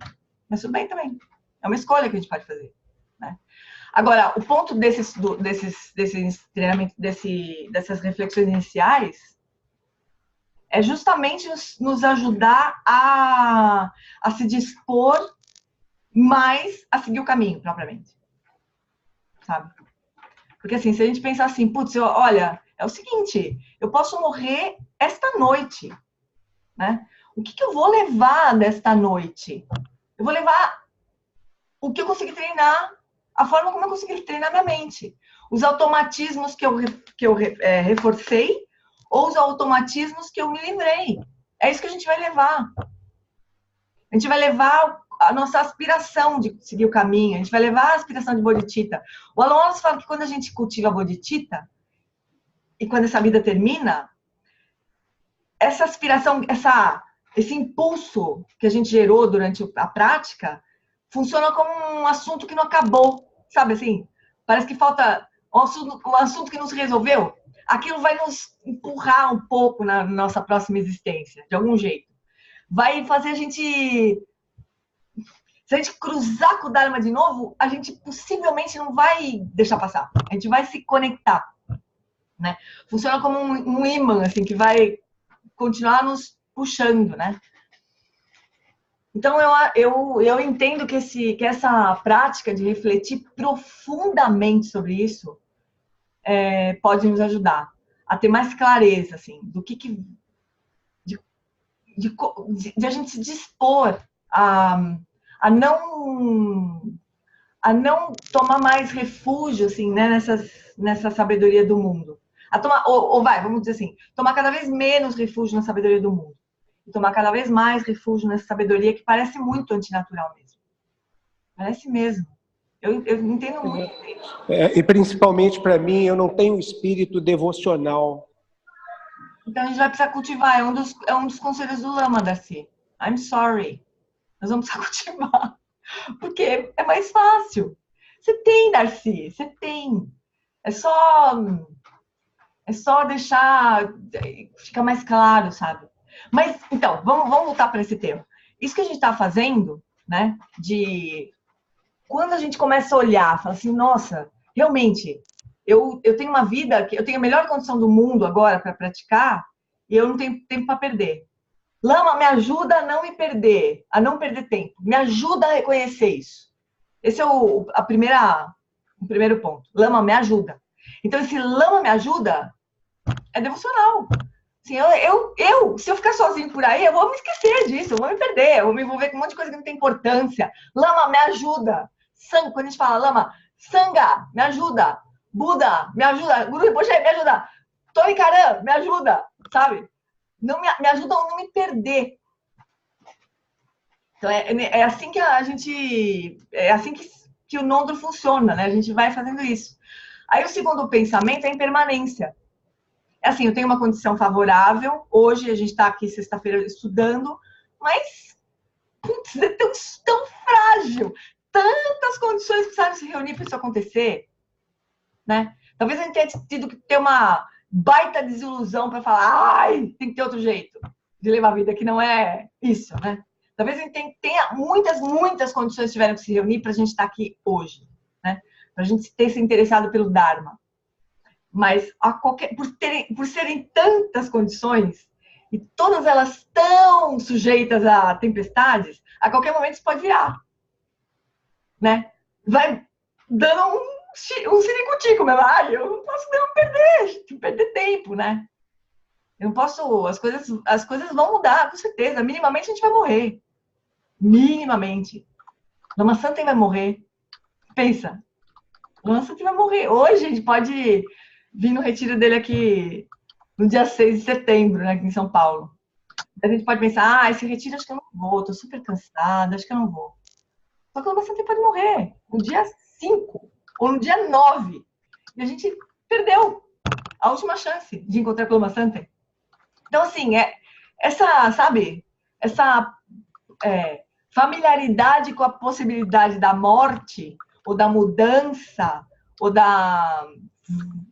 Mas tudo bem também. É uma escolha que a gente pode fazer, né? Agora, o ponto desses treinamentos, dessas reflexões iniciais, é justamente nos ajudar a se dispor mais a seguir o caminho, propriamente. Sabe? Porque assim, se a gente pensar assim, putz, olha, é o seguinte, eu posso morrer esta noite, né? O que eu vou levar desta noite? Eu vou levar o que eu consegui treinar, a forma como eu consegui treinar minha mente. Os automatismos que eu reforcei ou os automatismos que eu me livrei. É isso que a gente vai levar. A gente vai levar a nossa aspiração de seguir o caminho, a gente vai levar a aspiração de bodhicitta. O Alan Wallace fala que quando a gente cultiva a bodhicitta, e quando essa vida termina, essa aspiração, esse impulso que a gente gerou durante a prática, funciona como um assunto que não acabou, sabe assim? Parece que falta um assunto que não se resolveu. Aquilo vai nos empurrar um pouco na nossa próxima existência, de algum jeito. Vai fazer a gente... Se a gente cruzar com o Dharma de novo, a gente possivelmente não vai deixar passar. A gente vai se conectar, né? Funciona como um imã, assim, que vai continuar nos puxando, né? Então, eu entendo que essa prática de refletir profundamente sobre isso pode nos ajudar a ter mais clareza, assim, do de a gente se dispor a não tomar mais refúgio, assim, né, nessa sabedoria do mundo. Vamos dizer assim, tomar cada vez menos refúgio na sabedoria do mundo. E tomar cada vez mais refúgio nessa sabedoria que parece muito antinatural mesmo. Parece mesmo. Eu entendo muito isso. E principalmente para mim, eu não tenho espírito devocional. Então a gente vai precisar cultivar. É um dos conselhos do Lama, Darcy. I'm sorry. Nós vamos precisar cultivar. Porque é mais fácil. Você tem, Darcy. Você tem. É só deixar ficar mais claro, sabe? Mas, então, vamos voltar para esse tema. Isso que a gente está fazendo, né? Quando a gente começa a olhar, fala assim, nossa, realmente, eu tenho uma vida, eu tenho a melhor condição do mundo agora para praticar e eu não tenho tempo para perder. Lama, me ajuda a não me perder, a não perder tempo. Me ajuda a reconhecer isso. Esse é o O primeiro ponto. Lama me ajuda. Então, esse lama me ajuda é devocional. Assim, se eu ficar sozinho por aí, eu vou me esquecer disso, eu vou me perder, eu vou me envolver com um monte de coisa que não tem importância. Lama me ajuda. Quando a gente fala lama, Sangha, me ajuda. Buda, me ajuda. Guru Rinpoche, me ajuda. Tony Karan, me ajuda. Sabe? Não me ajuda a não me perder. Então, é assim que a gente... É assim que o Nondro funciona, né? A gente vai fazendo isso. Aí o segundo pensamento é a impermanência. É assim, eu tenho uma condição favorável. Hoje a gente está aqui sexta-feira estudando, mas putz, é tão frágil. Tantas condições precisaram se reunir para isso acontecer, né? Talvez a gente tenha tido que ter uma baita desilusão para falar, ai, tem que ter outro jeito de levar a vida que não é isso, né? Talvez a gente tenha muitas condições que tiveram que se reunir para a gente estar aqui hoje, né? Para a gente ter se interessado pelo Dharma. Mas por serem tantas condições e todas elas tão sujeitas a tempestades, a qualquer momento isso pode virar, né? Vai dando um ciricutico mesmo. Ai, eu não posso não perder tempo, né? Eu não posso... As coisas vão mudar, com certeza. Minimamente a gente vai morrer. Minimamente. Lama Santen vai morrer. Pensa. Lama Santen vai morrer. Hoje a gente pode vir no retiro dele aqui no dia 6 de setembro, né, aqui em São Paulo. A gente pode pensar, esse retiro acho que eu não vou, tô super cansada, acho que eu não vou. Só que o Lama Santen pode morrer no dia 5 ou no dia 9. E a gente perdeu a última chance de encontrar com o Lama Santen. Então, assim, essa familiaridade com a possibilidade da morte, ou da mudança, ou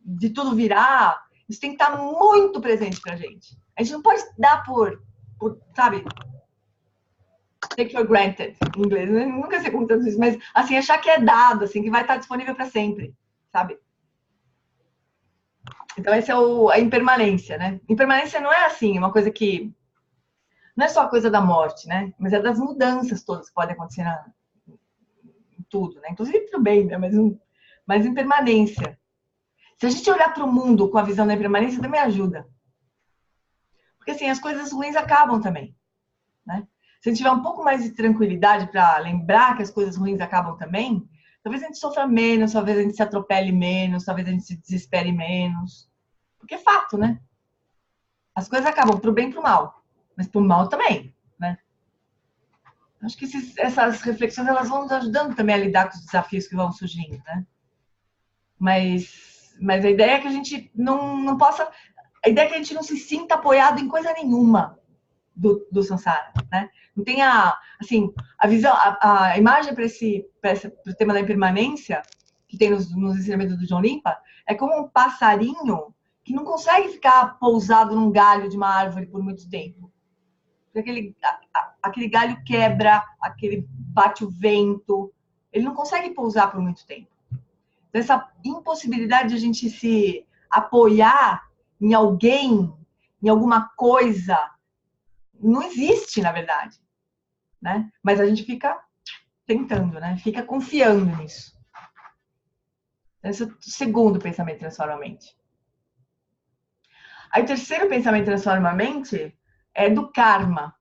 de tudo virar, isso tem que estar muito presente pra gente. A gente não pode dar por sabe, take for granted, em inglês. Eu nunca sei como traduzir isso, mas, assim, achar que é dado, assim, que vai estar disponível para sempre, sabe? Então, essa é a impermanência, né? Impermanência não é assim, uma coisa que... Não é só a coisa da morte, né? Mas é das mudanças todas que podem acontecer em tudo, né? Inclusive pro bem, né? Mas impermanência. Se a gente olhar para o mundo com a visão da impermanência, também ajuda. Porque, assim, as coisas ruins acabam também, né? Se a gente tiver um pouco mais de tranquilidade para lembrar que as coisas ruins acabam também, talvez a gente sofra menos, talvez a gente se atropele menos, talvez a gente se desespere menos. Porque é fato, né? As coisas acabam pro bem e pro mal. Mas pro mal também, né? Acho que essas reflexões, elas vão nos ajudando também a lidar com os desafios que vão surgindo, né? Mas a ideia é que a gente não possa... A ideia é que a gente não se sinta apoiado em coisa nenhuma do samsara, né? Não tem assim, a visão, a imagem para o tema da impermanência que tem nos ensinamentos do John Limpa é como um passarinho que não consegue ficar pousado num galho de uma árvore por muito tempo. Porque aquele galho quebra, aquele bate o vento, ele não consegue pousar por muito tempo. Então, essa impossibilidade de a gente se apoiar em alguém, em alguma coisa, não existe, na verdade, né? Mas a gente fica tentando, né? Fica confiando nisso. Esse é o segundo pensamento transforma a mente. Aí o terceiro pensamento transforma a mente é do karma.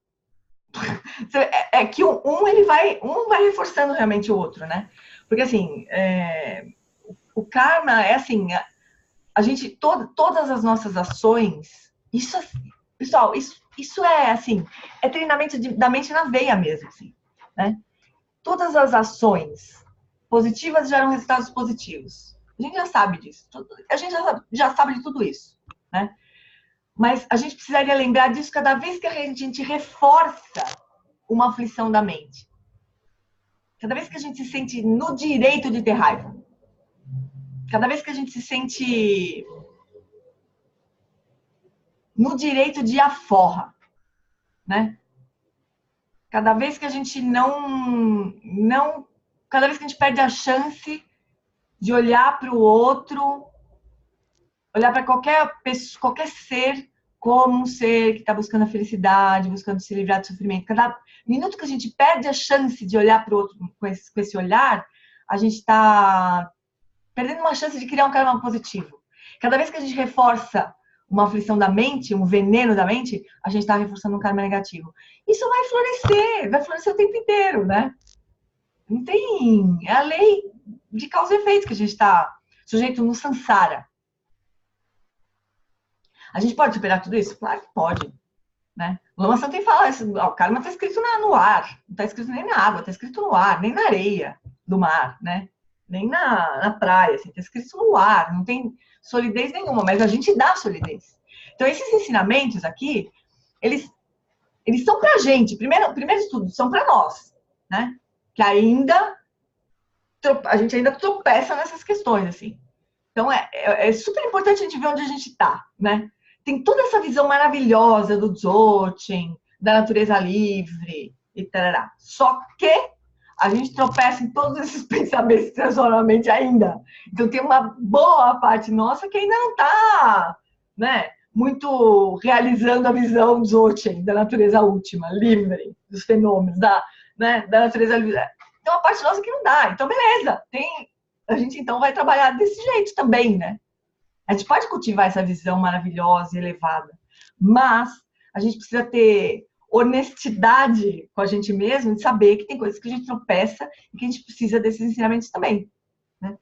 É que um vai reforçando realmente o outro, né? Porque assim, o karma é assim, a gente, todas as nossas ações, pessoal, isso é assim, é treinamento da mente na veia mesmo, assim, né? Todas as ações positivas geram resultados positivos. A gente já sabe disso. A gente já sabe de tudo isso, né? Mas a gente precisaria lembrar disso cada vez que a gente reforça uma aflição da mente. Cada vez que a gente se sente no direito de ter raiva. Cada vez que a gente se sente no direito de aforra, né? Cada vez que a gente cada vez que a gente perde a chance de olhar para o outro, olhar para qualquer ser como um ser que está buscando a felicidade, buscando se livrar do sofrimento. Cada minuto que a gente perde a chance de olhar para o outro com esse olhar, a gente está perdendo uma chance de criar um karma positivo. Cada vez que a gente reforça uma aflição da mente, um veneno da mente, a gente está reforçando um karma negativo. Isso vai florescer o tempo inteiro, né? Não tem... É a lei de causa e efeito que a gente está sujeito no samsara. A gente pode superar tudo isso? Claro que pode. Né? O Lama Santen fala isso, o karma está escrito no ar, não está escrito nem na água, está escrito no ar, nem na areia do mar, né? Nem na praia, está assim, escrito no ar, não tem solidez nenhuma, mas a gente dá solidez. Então, esses ensinamentos aqui, eles são para a gente, primeiro de tudo, são para nós, né? Que a gente ainda tropeça nessas questões, assim. Então, é super importante a gente ver onde a gente está, né? Tem toda essa visão maravilhosa do Dzogchen, da natureza livre e tal. Só que a gente tropeça em todos esses pensamentos que transformam a mente ainda. Então tem uma boa parte nossa que ainda não está, né, muito realizando a visão Dzogchen, da natureza última, livre, dos fenômenos, da natureza livre. Tem uma parte nossa que não dá. Então, beleza. A gente então vai trabalhar desse jeito também, né? A gente pode cultivar essa visão maravilhosa e elevada, mas a gente precisa ter honestidade com a gente mesmo de saber que tem coisas que a gente tropeça e que a gente precisa desses ensinamentos também, né?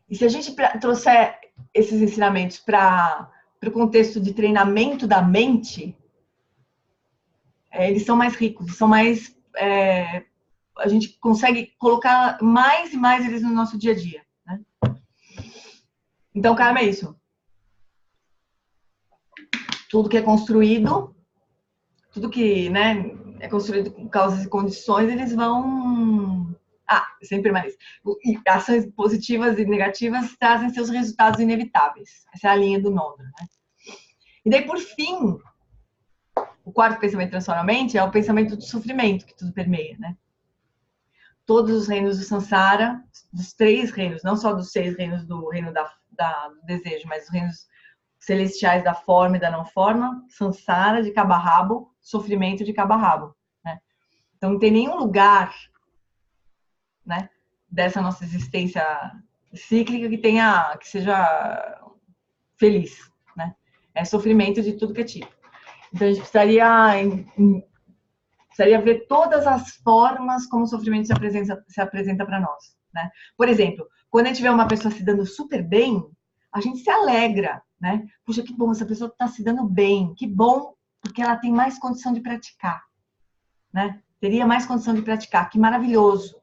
E se a gente trouxer esses ensinamentos para o contexto de treinamento da mente, eles são mais ricos, são mais... a gente consegue colocar mais e mais eles no nosso dia a dia, né? Então, karma é isso. Tudo que é construído, tudo que, né, é construído com causas e condições, eles vão... sempre permanece. E ações positivas e negativas trazem seus resultados inevitáveis. Essa é a linha do Nondra, né? E daí, por fim, o quarto pensamento transforma a mente é o pensamento do sofrimento, que tudo permeia, né? Todos os reinos do Sansara, dos 3 reinos, não só dos 6 reinos do reino do desejo, mas os reinos celestiais da forma e da não forma, Sansara de cabo a rabo, sofrimento de cabo a rabo, né? Então não tem nenhum lugar, né, dessa nossa existência cíclica que seja feliz, né? É sofrimento de tudo que é tipo. Então a gente precisaria ver todas as formas como o sofrimento se apresenta para nós, né? Por exemplo, quando a gente vê uma pessoa se dando super bem, a gente se alegra, né? Puxa, que bom, essa pessoa está se dando bem, que bom, porque ela tem mais condição de praticar, né? Teria mais condição de praticar, que maravilhoso.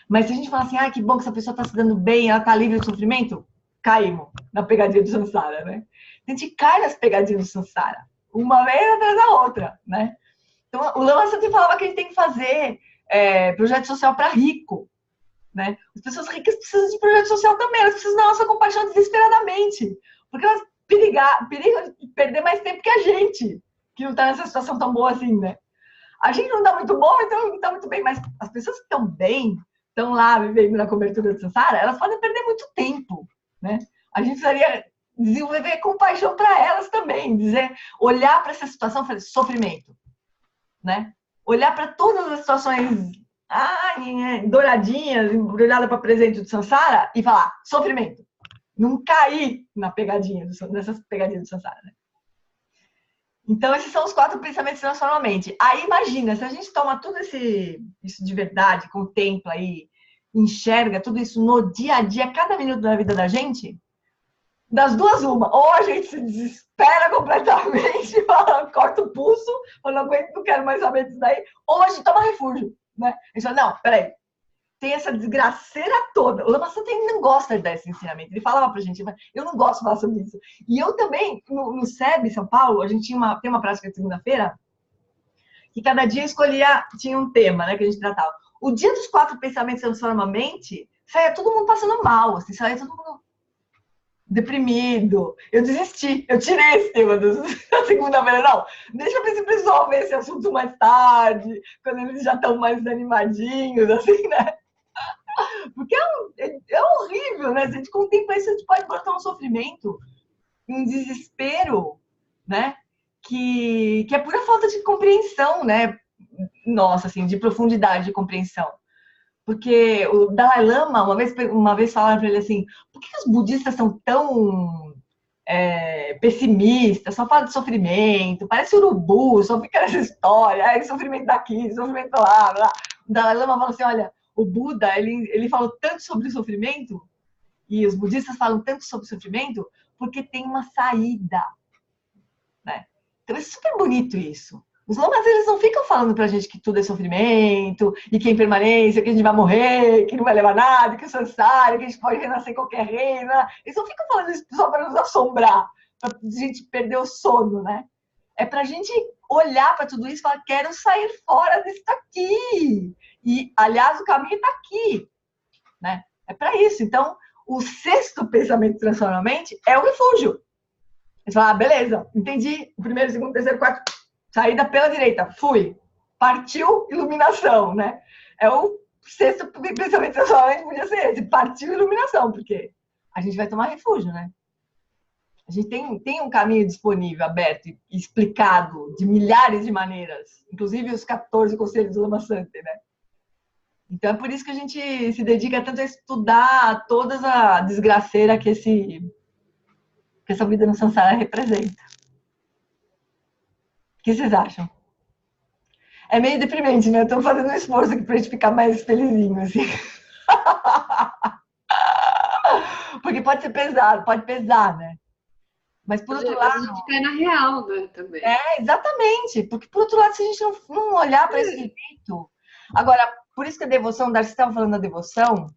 Mas se a gente falar assim, que bom que essa pessoa está se dando bem, ela está livre de sofrimento, caímos na pegadinha do Sansara, né? A gente cai nas pegadinhas do Sansara, uma vez atrás da outra, né? Então, o Lama sempre falava que a gente tem que fazer projeto social para rico, né? As pessoas ricas precisam de projeto social também, elas precisam da nossa compaixão desesperadamente, porque elas perigam de perder mais tempo que a gente, que não está nessa situação tão boa assim, né? A gente não está muito bom, então não está muito bem, mas as pessoas que estão bem, estão lá vivendo na cobertura do Sansara, elas podem perder muito tempo, né? A gente precisaria desenvolver compaixão para elas também, olhar para essa situação e fazer sofrimento, né? Olhar para todas as situações douradinhas, embrulhada para presente do Sansara e falar sofrimento. Não cair nessas pegadinhas do Sansara, né? Então, esses são os 4 pensamentos que transformam a mente. Aí, imagina, se a gente toma tudo isso de verdade, contempla e enxerga tudo isso no dia a dia, cada minuto da vida da gente, das duas, uma. Ou a gente se desespera completamente, corta o pulso, ou não aguento, não quero mais saber disso daí, ou a gente toma refúgio, né? A gente fala, não, peraí, tem essa desgraceira toda. O Lama Santen não gosta desse ensinamento. Ele falava pra gente, eu não gosto de falar sobre isso. E eu também, no SEB, São Paulo, a gente tem uma prática de segunda-feira, que cada dia tinha um tema, né, que a gente tratava. O dia dos 4 pensamentos transforma a mente, saía todo mundo passando mal, assim, saía todo mundo deprimido. Eu desisti, eu tirei esse tema da segunda-feira. Não, deixa eu ver se resolver esse assunto mais tarde, quando eles já estão mais animadinhos, assim, né? Porque é horrível, né? Se a gente contempla isso, a gente pode botar um sofrimento, um desespero, né? Que é pura falta de compreensão, né? Nossa, assim, de profundidade de compreensão. Porque o Dalai Lama, uma vez falaram para ele assim, por que os budistas são tão pessimistas, só falam de sofrimento, parece urubu, só fica nessa história, sofrimento daqui, sofrimento lá, lá. O Dalai Lama falou assim, olha, o Buda, ele falou tanto sobre o sofrimento, e os budistas falam tanto sobre o sofrimento, porque tem uma saída, né? Então é super bonito isso. Os lamas, eles não ficam falando pra gente que tudo é sofrimento, e que é impermanência, que a gente vai morrer, que não vai levar nada, que é samsara, que a gente pode renascer em qualquer reino. Eles não ficam falando isso só para nos assombrar, pra gente perder o sono, né? É pra gente olhar para tudo isso e falar, quero sair fora disso aqui. E, aliás, o caminho está aqui, né? É para isso. Então, o sexto pensamento transforma a mente é o refúgio. Você fala, beleza, entendi. O primeiro, segundo, terceiro, quarto, saída pela direita, fui. Partiu, iluminação, né? É o sexto pensamento transforma a mente, podia ser esse, partiu, iluminação, porque a gente vai tomar refúgio, né? A gente tem um caminho disponível, aberto e explicado de milhares de maneiras, inclusive os 14 conselhos do Lama Santen, né? Então é por isso que a gente se dedica tanto a estudar toda a desgraceira que essa vida no samsara representa. O que vocês acham? É meio deprimente, né? Estou fazendo um esforço aqui pra gente ficar mais felizinho, assim. Porque pode ser pesado, pode pesar, né? Mas por outro lado... A gente cai na real, né, também. Exatamente. Porque por outro lado, se a gente não olhar para esse jeito... Agora, por isso que a devoção, o Darcy estava falando da devoção,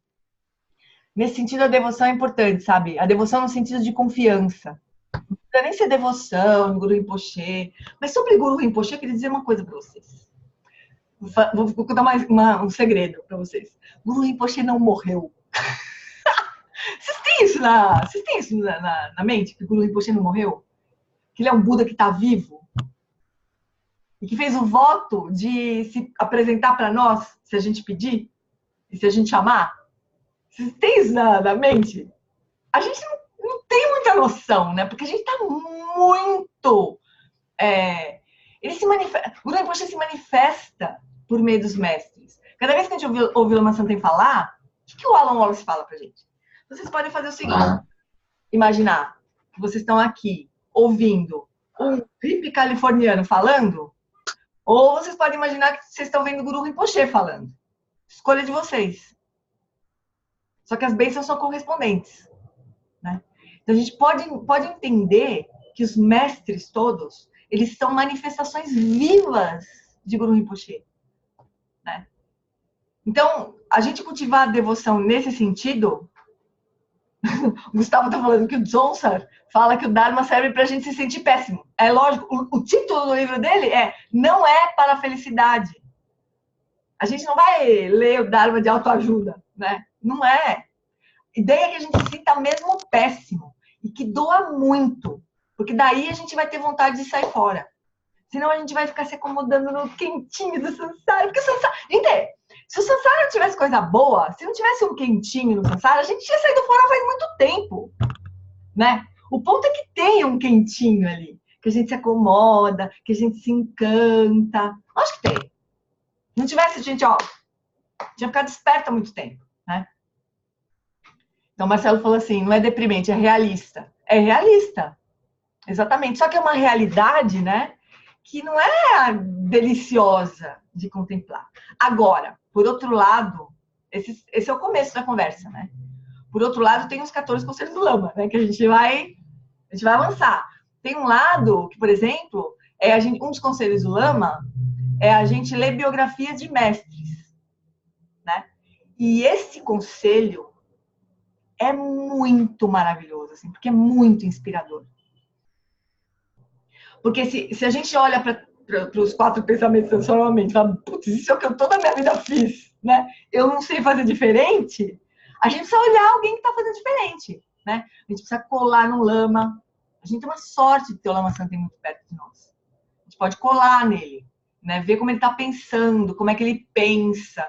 nesse sentido a devoção é importante, sabe? A devoção no sentido de confiança. Não precisa nem ser devoção, Guru Rinpoche. Mas sobre Guru Rinpoche, eu queria dizer uma coisa para vocês. Vou contar um segredo para vocês. Guru Rinpoche não morreu. Vocês têm isso na mente? Que o Guru Rinpoche não morreu? Que ele é um Buda que está vivo? E que fez o voto de se apresentar para nós, se a gente pedir? E se a gente chamar? Vocês têm isso na mente? A gente não tem muita noção, né? Porque a gente está muito... ele se manifesta... O Guru Rinpoche se manifesta por meio dos mestres. Cada vez que a gente ouve o Lama Santen falar, o que o Alan Wallace fala pra gente? Vocês podem fazer o seguinte, imaginar que vocês estão aqui ouvindo um hippie californiano falando, ou vocês podem imaginar que vocês estão vendo o Guru Rinpoche falando. Escolha de vocês. Só que as bênçãos são correspondentes, né? Então a gente pode entender que os mestres todos, eles são manifestações vivas de Guru Rinpoche, né? Então, a gente cultivar a devoção nesse sentido... O Gustavo está falando que o Dzongsa fala que o Dharma serve para a gente se sentir péssimo. É lógico, o título do livro dele é Não é para a felicidade. A gente não vai ler o Dharma de autoajuda, né? Não é. A ideia é que a gente se sinta mesmo péssimo e que doa muito, porque daí a gente vai ter vontade de sair fora. Senão a gente vai ficar se acomodando no quentinho do samsara. Porque o samsara... Gente, se o samsara não tivesse coisa boa, se não tivesse um quentinho no samsara, a gente tinha saído fora faz muito tempo, né? O ponto é que tem um quentinho ali, que a gente se acomoda, que a gente se encanta. Acho que tem. Se não tivesse, gente, tinha ficado esperta há muito tempo, né? Então, o Marcelo falou assim, não é deprimente, é realista. É realista. Exatamente. Só que é uma realidade, né? Que não é deliciosa de contemplar. Agora, por outro lado, esse é o começo da conversa, né? Por outro lado, tem os 14 conselhos do Lama, né? Que a gente vai avançar. Tem um lado que, por exemplo, um dos conselhos do Lama é a gente ler biografias de mestres, né? E esse conselho é muito maravilhoso, assim, porque é muito inspirador. Porque se a gente olha para os 4 pensamentos transformadamente e fala, putz, isso é o que eu toda a minha vida fiz, né? Eu não sei fazer diferente. A gente precisa olhar alguém que está fazendo diferente, né? A gente precisa colar no Lama. A gente tem uma sorte de ter o Lama Santen muito perto de nós. A gente pode colar nele, né? Ver como ele está pensando, como é que ele pensa,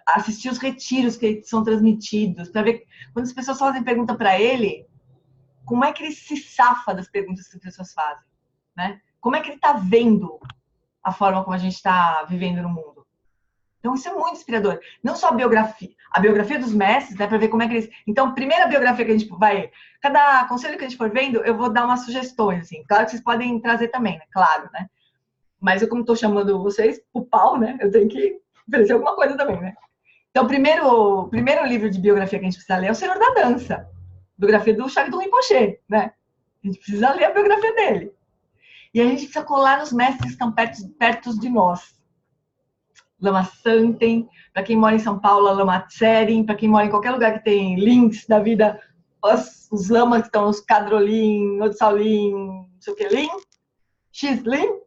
assistir os retiros que são transmitidos, para ver quando as pessoas fazem pergunta para ele, como é que ele se safa das perguntas que as pessoas fazem. Né? Como é que ele está vendo a forma como a gente está vivendo no mundo? Então, isso é muito inspirador. Não só a biografia dos mestres, né, para ver como é que eles... Então, primeira biografia que a gente vai... Cada conselho que a gente for vendo, eu vou dar umas sugestões, assim. Claro que vocês podem trazer também, né? Claro, né? Mas eu, como estou chamando vocês pro pau, né? Eu tenho que oferecer alguma coisa também, né? Então, o primeiro livro de biografia que a gente precisa ler é O Senhor da Dança. Biografia do Shagdu Rinpoche, né? A gente precisa ler a biografia dele. E a gente precisa colar nos mestres que estão perto de nós. Lama Santen, para quem mora em São Paulo, Lama Tserin, para quem mora em qualquer lugar que tem links da vida, os lamas que estão, os Kadrolin, Odsalin, não sei o que, Lin, X-Lin,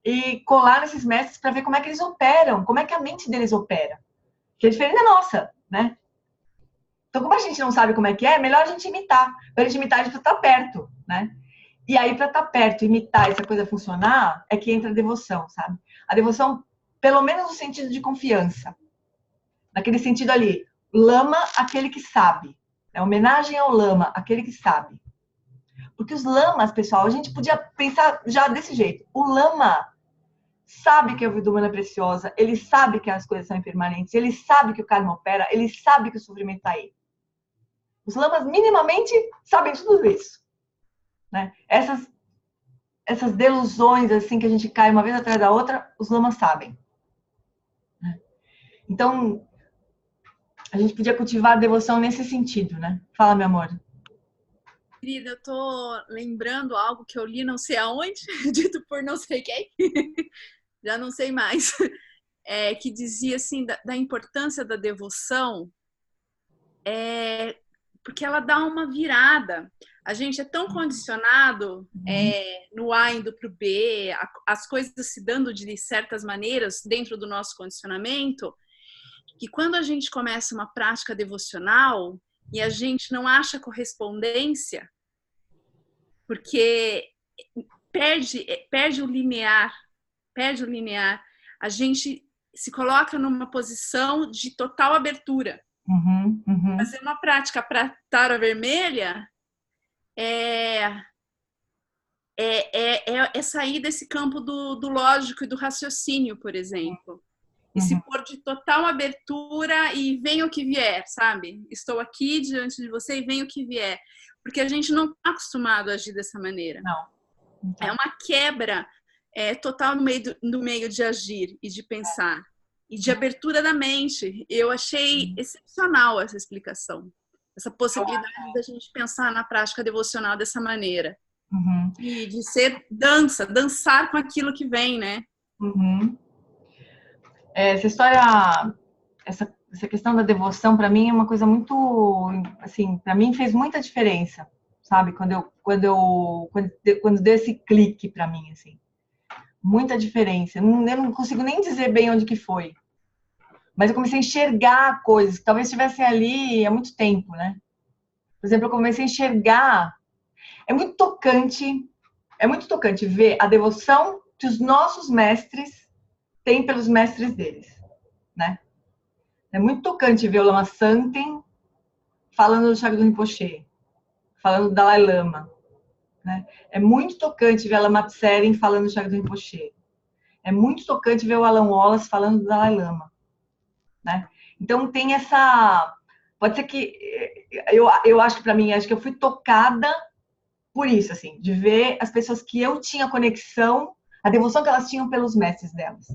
e colar nesses mestres para ver como é que eles operam, como é que a mente deles opera, que é diferente da nossa, né? Então, como a gente não sabe como é, melhor a gente imitar. Para a gente imitar, a gente precisa estar perto, né? E aí, para estar perto, imitar essa coisa funcionar, é que entra a devoção, sabe? A devoção, pelo menos no sentido de confiança. Naquele sentido ali, lama, aquele que sabe. É homenagem ao lama, aquele que sabe. Porque os lamas, pessoal, a gente podia pensar já desse jeito. O lama sabe que a vida humana é preciosa, ele sabe que as coisas são impermanentes, ele sabe que o karma opera, ele sabe que o sofrimento está aí. Os lamas minimamente sabem tudo isso. Né? Essas delusões assim que a gente cai uma vez atrás da outra, os lamas sabem. Né? Então, a gente podia cultivar a devoção nesse sentido, né? Fala, meu amor. Querida, eu tô lembrando algo que eu li não sei aonde, dito por não sei quem, já não sei mais, que dizia assim da importância da devoção, porque ela dá uma virada. A gente é tão condicionado no A indo para o B, as coisas se dando de certas maneiras dentro do nosso condicionamento, que quando a gente começa uma prática devocional e a gente não acha correspondência, porque perde o linear, a gente se coloca numa posição de total abertura. Fazer uma prática para tara vermelha é sair desse campo do lógico e do raciocínio, por exemplo. E se pôr de total abertura e venha o que vier, sabe? Estou aqui diante de você e venha o que vier. Porque a gente não está acostumado a agir dessa maneira. Não. É uma quebra total no meio de agir e de pensar. E de abertura da mente. Eu achei excepcional essa explicação. Essa possibilidade da gente pensar na prática devocional dessa maneira. E de ser dançar com aquilo que vem, né? Essa história, essa questão da devoção, para mim, é uma coisa muito, assim, para mim fez muita diferença, sabe? Quando deu esse clique para mim, assim. Muita diferença. Eu não consigo nem dizer bem onde que foi. Mas eu comecei a enxergar coisas que talvez estivessem ali há muito tempo, né? Por exemplo, eu comecei a enxergar. É muito tocante ver a devoção que os nossos mestres têm pelos mestres deles, né? É muito tocante ver o Lama Santen falando do Shagdu Rinpoche, falando do Dalai Lama, né? É muito tocante ver a Lama Tserin falando do Shagdu Rinpoche. É muito tocante ver o Alan Wallace falando do Dalai Lama, né? Então tem essa... Pode ser que... Eu acho que para mim, acho que eu fui tocada por isso, assim, de ver as pessoas que eu tinha conexão, a devoção que elas tinham pelos mestres delas.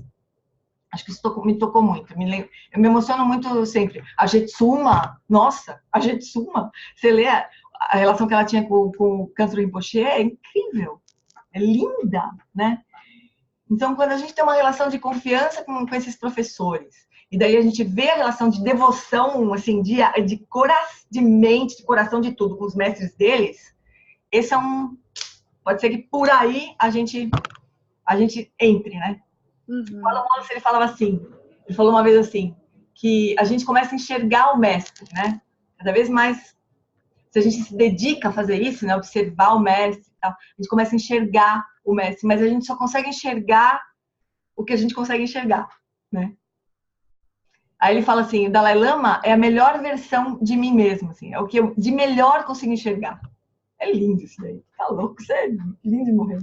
Acho que isso me tocou muito. Eu me emociono muito sempre. A Jetsuma, nossa, a Jetsuma, você lê a relação que ela tinha com o Kanto Rinpoche, é incrível, é linda, né? Então, quando a gente tem uma relação de confiança com esses professores, e daí a gente vê a relação de devoção, assim, de mente, de coração, de tudo, com os mestres deles, esse é pode ser que por aí a gente entre, né? O Alan Wallace, ele falava assim, ele falou uma vez assim, que a gente começa a enxergar o mestre, né? Cada vez mais, se a gente se dedica a fazer isso, né? Observar o mestre e tal, a gente começa a enxergar o mestre, mas a gente só consegue enxergar o que a gente consegue enxergar, né? Aí ele fala assim, o Dalai Lama é a melhor versão de mim mesmo, assim, é o que eu de melhor consigo enxergar. É lindo isso daí, tá louco, isso é lindo de morrer.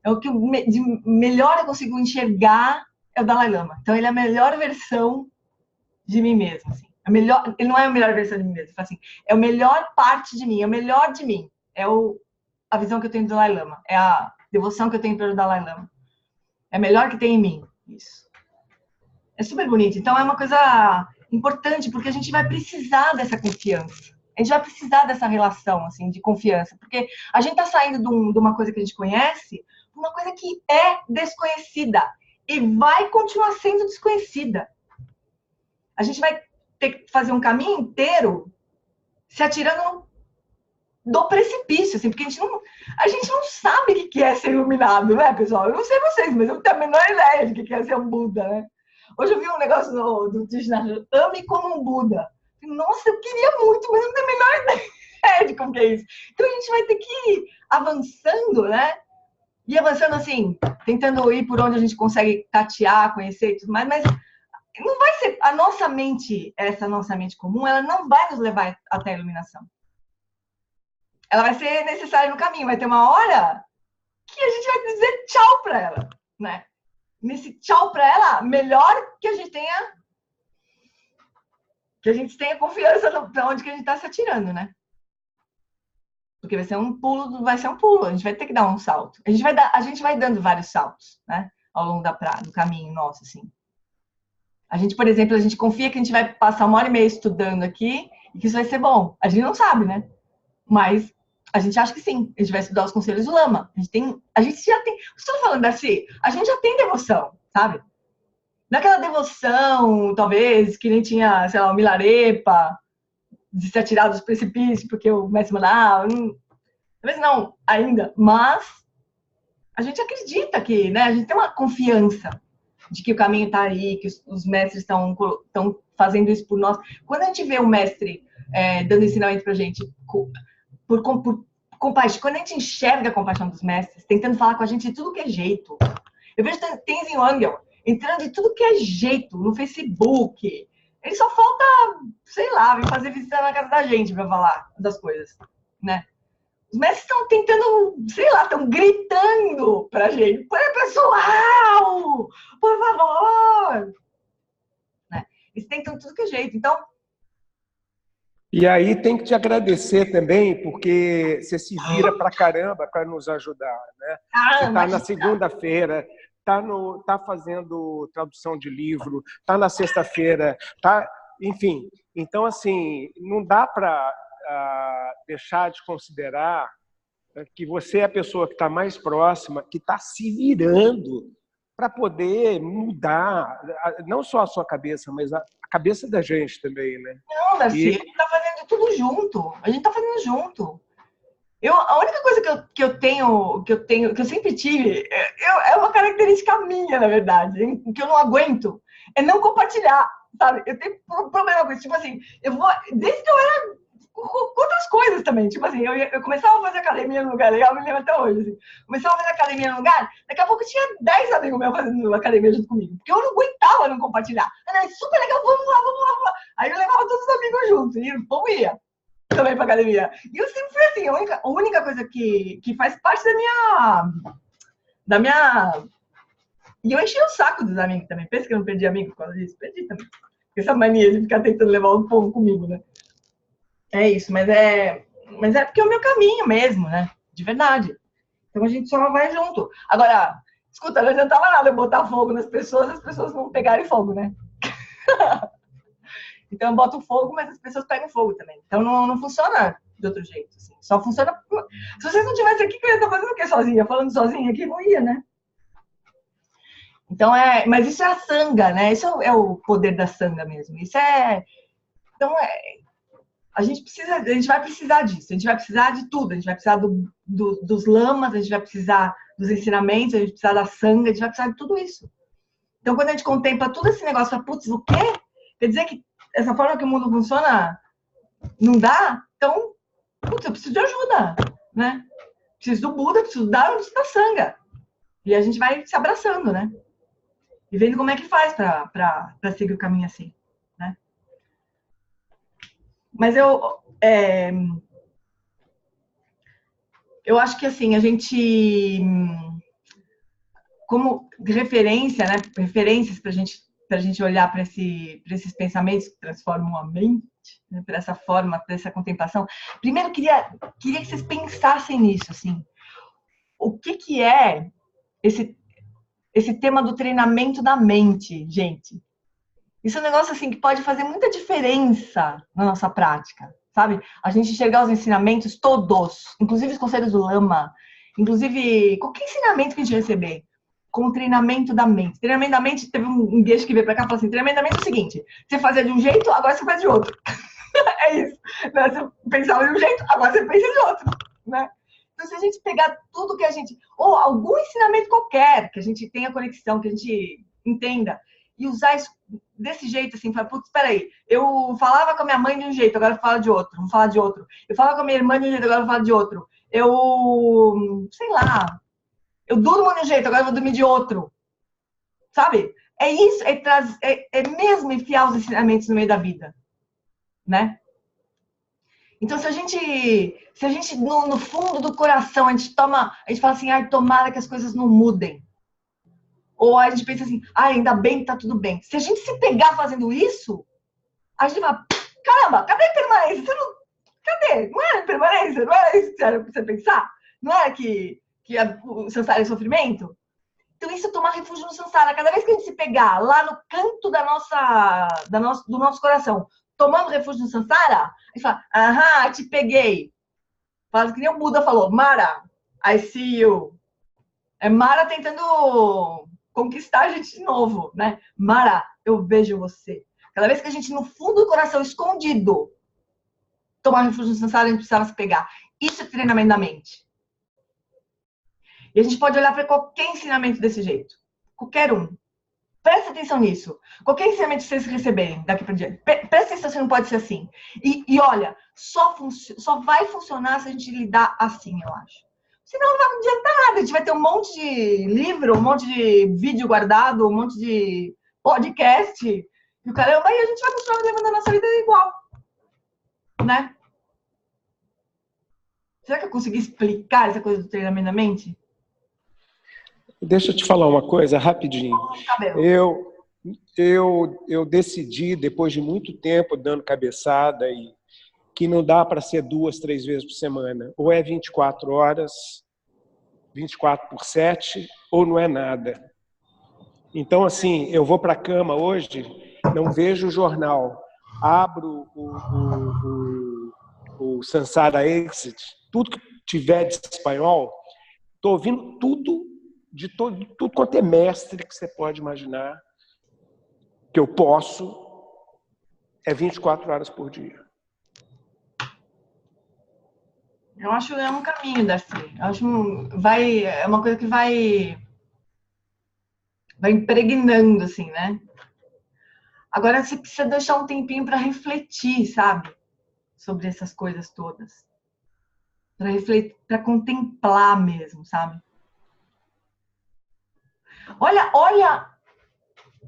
É o que de melhor eu consigo enxergar, é o Dalai Lama. Então, ele é a melhor versão de mim mesmo, assim. Ele não é a melhor versão de mim mesmo, assim, é a melhor parte de mim, é o melhor de mim. É a visão que eu tenho do Dalai Lama, é a devoção que eu tenho pelo Dalai Lama. É a melhor que tem em mim, isso. É super bonito. Então, é uma coisa importante, porque a gente vai precisar dessa confiança. A gente vai precisar dessa relação, assim, de confiança. Porque a gente está saindo de uma coisa que a gente conhece, uma coisa que é desconhecida. E vai continuar sendo desconhecida. A gente vai ter que fazer um caminho inteiro se atirando do precipício, assim, porque a gente não sabe o que é ser iluminado, né, pessoal? Eu não sei vocês, mas eu não tenho a menor ideia de que é ser um Buda, né? Hoje eu vi um negócio do Krishna, ame como um Buda. Nossa, eu queria muito, mas eu não tenho a menor ideia de como que é isso. Então a gente vai ter que ir avançando, né? E avançando assim, tentando ir por onde a gente consegue tatear, conhecer e tudo mais, mas não vai ser a nossa mente, essa nossa mente comum, ela não vai nos levar até a iluminação. Ela vai ser necessária no caminho, vai ter uma hora que a gente vai dizer tchau para ela, né? Nesse tchau para ela, melhor que a gente tenha confiança para onde que a gente está se atirando, né? Porque vai ser um pulo, a gente vai ter que dar um salto. A gente vai dando vários saltos, né? Ao longo do caminho nosso, assim. A gente, por exemplo, a gente confia que a gente vai passar 1h30 estudando aqui e que isso vai ser bom. A gente não sabe, né? Mas a gente acha que sim. A gente vai estudar os conselhos do Lama. A gente já tem... Estou falando assim, a gente já tem devoção, sabe? Naquela devoção, talvez, que nem tinha, sei lá, o Milarepa, de se atirar dos precipícios, porque o mestre mandava. Talvez não ainda, mas a gente acredita que, né? A gente tem uma confiança de que o caminho está aí, que os mestres estão fazendo isso por nós. Quando a gente vê o mestre dando ensinamento para a gente por compaixão, quando a gente enxerga a compaixão dos mestres, tentando falar com a gente de tudo que é jeito. Eu vejo Tenzin Wangyal entrando de tudo que é jeito, no Facebook. Ele só falta, sei lá, vir fazer visita na casa da gente para falar das coisas, né? Os mestres estão tentando, sei lá, estão gritando pra gente. Pessoal, por favor! Né? Eles tentam tudo que é jeito. Então, e aí tem que te agradecer também, porque você se vira pra caramba para nos ajudar, né? Você está na segunda-feira, tá fazendo tradução de livro, tá na sexta-feira, tá, enfim. Então, assim, não dá para deixar de considerar que você é a pessoa que está mais próxima, que está se virando para poder mudar, não só a sua cabeça, mas a cabeça da gente também, né? Não, Darcy, a gente está fazendo tudo junto. A gente está fazendo junto. A única coisa que eu sempre tive, é uma característica minha, na verdade, que eu não aguento, é não compartilhar, sabe? Eu tenho problema com isso. Tipo assim, desde que eu era com outras coisas também. Tipo assim, eu começava a fazer academia no lugar legal, me lembro até hoje. Assim. Começava a fazer academia no lugar, daqui a pouco tinha 10 amigos meus fazendo academia junto comigo. Porque eu não aguentava não compartilhar. É super legal, vamos lá. Aí eu levava todos os amigos juntos e o povo ia também pra academia. E eu sempre fui assim, a única coisa que faz parte da minha... E eu enchi o saco dos amigos também. Pensa que eu não perdi amigo por causa disso? Perdi também. Essa mania de ficar tentando levar o povo comigo, né? É isso, mas é porque é o meu caminho mesmo, né? De verdade. Então a gente só vai junto. Agora, escuta, não adiantava nada eu botar fogo nas pessoas, as pessoas não pegarem fogo, né? Então eu boto fogo, mas as pessoas pegam fogo também. Então não funciona de outro jeito. Assim. Só funciona. Se vocês não tivessem aqui, eu ia estar fazendo o quê sozinha? Falando sozinha aqui, não ia, né? Então mas isso é a sanga, né? Isso é o poder da sanga mesmo. Isso é. Então a gente vai precisar disso, a gente vai precisar de tudo, a gente vai precisar dos lamas, a gente vai precisar dos ensinamentos, a gente vai precisar da sanga, a gente vai precisar de tudo isso. Então, quando a gente contempla todo esse negócio, fala, putz, o quê? Quer dizer que essa forma que o mundo funciona não dá? Então, putz, eu preciso de ajuda, né? Preciso do Buda, preciso da sanga. E a gente vai se abraçando, né? E vendo como é que faz para seguir o caminho assim, né? Mas eu acho que assim, a gente como referência, né? Referências para a gente olhar para esses pensamentos que transformam a mente, né? Para essa forma, para essa contemplação. Primeiro, queria que vocês pensassem nisso, assim. O que é esse tema do treinamento da mente, gente? Isso é um negócio assim que pode fazer muita diferença na nossa prática, sabe? A gente enxergar os ensinamentos todos, inclusive os conselhos do Lama, inclusive qualquer ensinamento que a gente receber, como treinamento da mente. Treinamento da mente, teve um guia que veio pra cá e falou assim, treinamento da mente é o seguinte, você fazia de um jeito, agora você faz de outro. É isso. Você pensava de um jeito, agora você pensa de outro, né? Então, se a gente pegar tudo que a gente... Ou algum ensinamento qualquer, que a gente tenha conexão, que a gente entenda, e usar isso desse jeito, assim, falar, putz, peraí, eu falava com a minha mãe de um jeito, agora eu falo de outro, vou falar de outro. Eu falava com a minha irmã de um jeito, agora eu falo de outro. Eu, sei lá, eu durmo de um jeito, agora eu vou dormir de outro. Sabe? É isso, é mesmo enfiar os ensinamentos no meio da vida, né? Então, se a gente no fundo do coração, a gente fala assim, ai, tomara que as coisas não mudem. Ou a gente pensa assim, ai, ainda bem que tá tudo bem. Se a gente se pegar fazendo isso, a gente fala, caramba, cadê a permanência? Cadê? Não era permanência? Não era isso que era pra você pensar? Não era que o samsara é sofrimento? Então, isso é tomar refúgio no samsara. Cada vez que a gente se pegar lá no canto do nosso coração, tomando refúgio no samsara, a gente fala, aham, te peguei. Faz que nem o Buda falou, Mara, I see you. É Mara tentando conquistar a gente de novo, né? Mara, eu vejo você. Cada vez que a gente, no fundo do coração, escondido, tomar refúgio no samsara, a gente precisava se pegar. Isso é treinamento da mente. E a gente pode olhar para qualquer ensinamento desse jeito. Qualquer um. Presta atenção nisso. Qualquer ensinamento que vocês receberem daqui para diante. Presta atenção se não pode ser assim. E olha, só vai funcionar se a gente lidar assim, eu acho. Senão não vai adiantar nada. A gente vai ter um monte de livro, um monte de vídeo guardado, um monte de podcast. E o caramba, e a gente vai continuar levando a nossa vida igual. Né? Será que eu consegui explicar essa coisa do treinamento da mente? Deixa eu te falar uma coisa rapidinho. Eu decidi, depois de muito tempo dando cabeçada, que não dá para ser 2, 3 vezes por semana. Ou é 24 horas, 24/7, ou não é nada. Então, assim, eu vou para a cama hoje, não vejo o jornal, abro o Samsara Exit, tudo que tiver de espanhol, estou ouvindo tudo quanto é mestre que você pode imaginar, que eu posso, é 24 horas por dia. Eu acho que é um caminho, Darcy. Eu acho é uma coisa que vai impregnando, assim, né? Agora você precisa deixar um tempinho para refletir, sabe? Sobre essas coisas todas. Para refletir, para contemplar mesmo, sabe? Olha.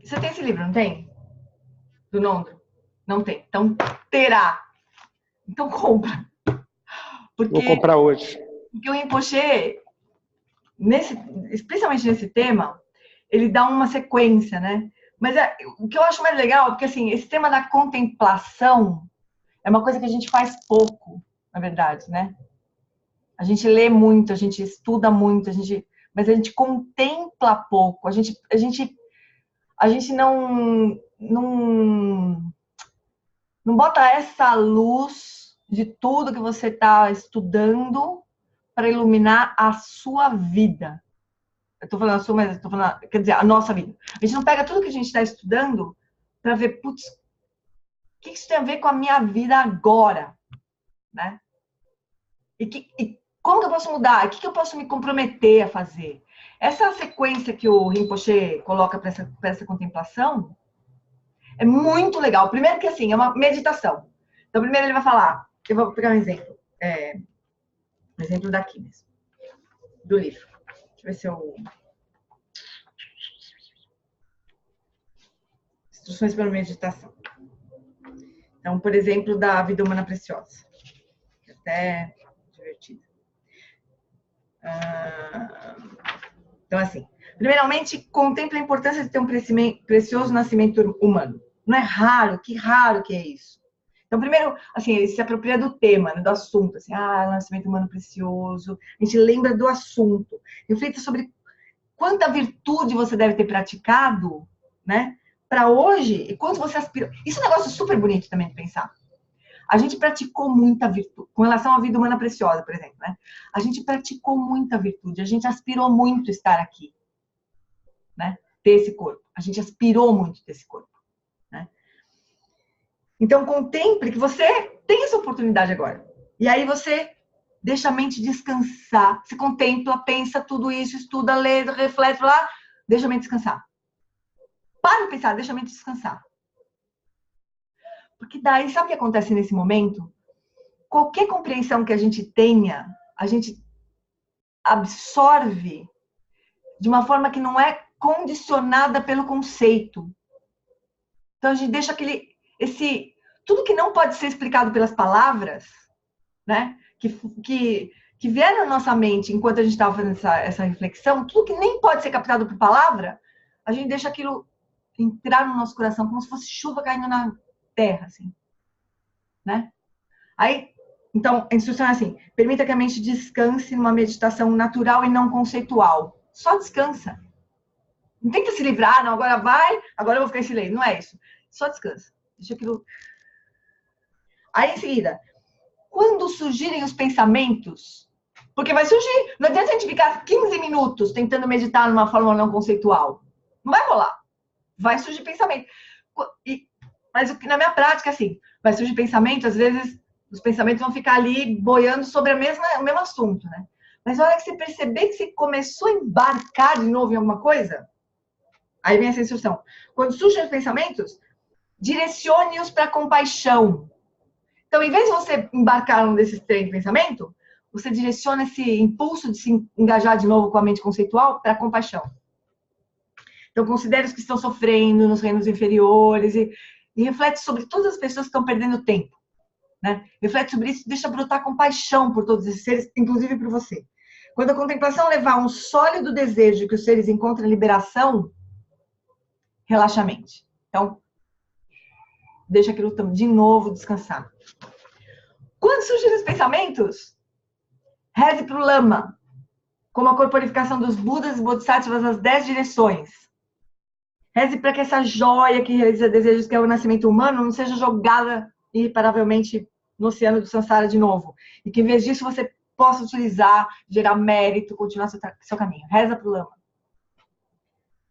Você tem esse livro, não tem? Do Nondro? Não tem. Então, terá. Então, compra. Vou comprar hoje. Porque o Rinpoche, especialmente nesse tema, ele dá uma sequência, né? Mas o que eu acho mais legal é porque, assim, esse tema da contemplação é uma coisa que a gente faz pouco, na verdade, né? A gente lê muito, a gente estuda muito, mas a gente contempla pouco. A gente não bota essa luz de tudo que você está estudando para iluminar a sua vida. Eu estou falando a sua, mas estou falando, quer dizer, a nossa vida. A gente não pega tudo que a gente está estudando para ver, putz, o que isso tem a ver com a minha vida agora, né? E como que eu posso mudar? O que eu posso me comprometer a fazer? Essa sequência que o Rinpoche coloca para essa contemplação é muito legal. Primeiro que, assim, é uma meditação. Então, primeiro ele vai falar, eu vou pegar um exemplo. Um exemplo daqui mesmo, do livro. Deixa eu ver se eu... Instruções para meditação. Então, por exemplo, da Vida Humana Preciosa. Que até divertido. Então, assim, Primeiramente, contempla a importância de ter um precioso nascimento humano. Não é raro que é isso. Então, primeiro, assim, ele se apropria do tema, né, do assunto, assim, nascimento humano precioso. A gente lembra do assunto. Reflita sobre quanta virtude você deve ter praticado, né, para hoje, e quanto você aspira. Isso é um negócio super bonito também de pensar. A gente praticou muita virtude, com relação à vida humana preciosa, por exemplo, né? A gente praticou muita virtude, a gente aspirou muito estar aqui, né? Ter esse corpo. A gente aspirou muito ter esse corpo, né? Então, contemple que você tem essa oportunidade agora. E aí você deixa a mente descansar. Você contempla, pensa tudo isso, estuda, lê, reflete lá, deixa a mente descansar. Para de pensar, deixa a mente descansar. Porque daí, sabe o que acontece nesse momento? Qualquer compreensão que a gente tenha, a gente absorve de uma forma que não é condicionada pelo conceito. Então, a gente deixa tudo que não pode ser explicado pelas palavras, né? Que vier na nossa mente enquanto a gente estava fazendo essa reflexão, tudo que nem pode ser captado por palavra, a gente deixa aquilo entrar no nosso coração, como se fosse chuva caindo na terra, assim. Né? Aí, então, a instrução é assim: permita que a mente descanse numa meditação natural e não conceitual. Só descansa. Não tenta se livrar, não, agora eu vou ficar em silêncio. Não é isso. Só descansa. Deixa aquilo. Aí, em seguida, quando surgirem os pensamentos, porque vai surgir, não adianta a gente ficar 15 minutos tentando meditar numa forma não conceitual. Não vai rolar. Vai surgir pensamento. Mas na minha prática, assim, vai surgir pensamento, às vezes os pensamentos vão ficar ali boiando sobre o mesmo assunto, né? Mas na hora que você perceber que você começou a embarcar de novo em alguma coisa, aí vem essa instrução. Quando surgem os pensamentos, direcione-os para a compaixão. Então, em vez de você embarcar num desses trem de pensamento, você direciona esse impulso de se engajar de novo com a mente conceitual para a compaixão. Então, considere os que estão sofrendo nos reinos inferiores e reflete sobre todas as pessoas que estão perdendo tempo. Né? Reflete sobre isso, deixa brotar compaixão por todos esses seres, inclusive por você. Quando a contemplação levar um sólido desejo que os seres encontrem liberação, relaxa a mente. Então, deixa aquilo de novo descansar. Quando surgirem os pensamentos, reze para o Lama, como a corporificação dos Budas e Bodhisattvas nas 10 direções. Reze para que essa joia que realiza desejos, que é o nascimento humano, não seja jogada irreparavelmente no oceano do Sansara de novo. E que, em vez disso, você possa utilizar, gerar mérito, continuar seu caminho. Reza para o Lama.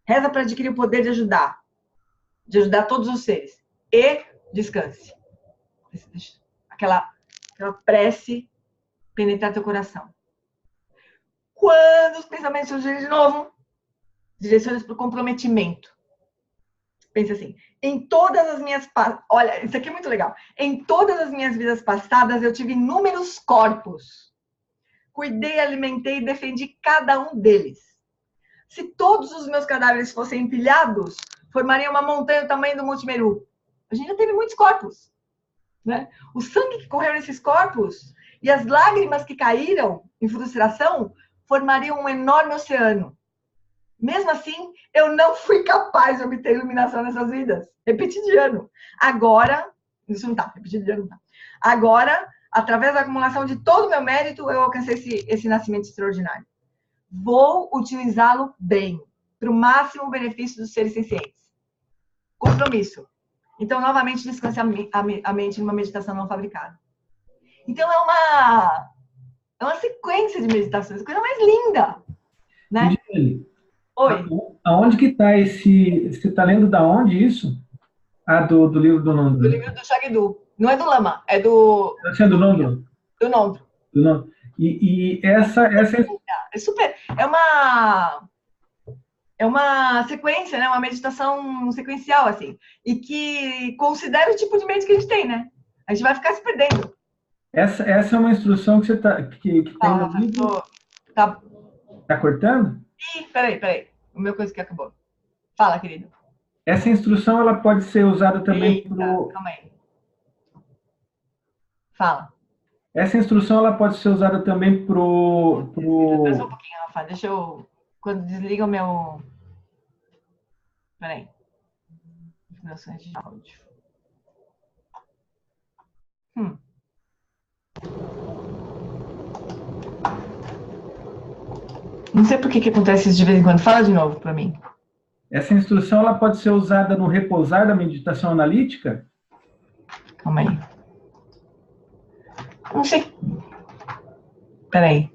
Reza para adquirir o poder de ajudar todos os seres. E descanse. Aquela prece penetrar teu coração. Quando os pensamentos surgirem de novo, direcione para o comprometimento. Pensa assim, olha, isso aqui é muito legal. Em todas as minhas vidas passadas, eu tive inúmeros corpos. Cuidei, alimentei e defendi cada um deles. Se todos os meus cadáveres fossem empilhados, formariam uma montanha do tamanho do Monte Meru. A gente já teve muitos corpos. Né? O sangue que correu nesses corpos e as lágrimas que caíram em frustração formariam um enorme oceano. Mesmo assim, eu não fui capaz de obter iluminação nessas vidas. Repeti de ano. Agora, isso não tá, repeti de ano não tá. Agora, através da acumulação de todo o meu mérito, eu alcancei esse nascimento extraordinário. Vou utilizá-lo bem, para o máximo benefício dos seres sencientes. Compromisso. Então, novamente, descanse a mente numa meditação não fabricada. Então, é uma sequência de meditações, coisa mais linda. Né? Oi. Aonde que está esse... Você está lendo da onde isso? Do livro do Nondro. Do livro do Shagdu. Não é do Lama, é do... Está sendo do Nondro? Do Nondro. Do Nondro. E essa... É super... É uma sequência, né? Uma meditação sequencial, assim. E que considera o tipo de mente que a gente tem, né? A gente vai ficar se perdendo. Essa é uma instrução que você que tem no livro? Tá cortando? Ih, peraí. O meu coisa que acabou. Fala, querido. Essa instrução, ela pode ser usada também Calma aí. Fala. Essa instrução, ela pode ser usada também Só um pouquinho, Rafa. Deixa eu Quando desliga o meu... Peraí. Configurações de áudio. Não sei por que acontece isso de vez em quando. Fala de novo para mim. Essa instrução ela pode ser usada no repousar da meditação analítica? Calma aí. Não sei. Peraí.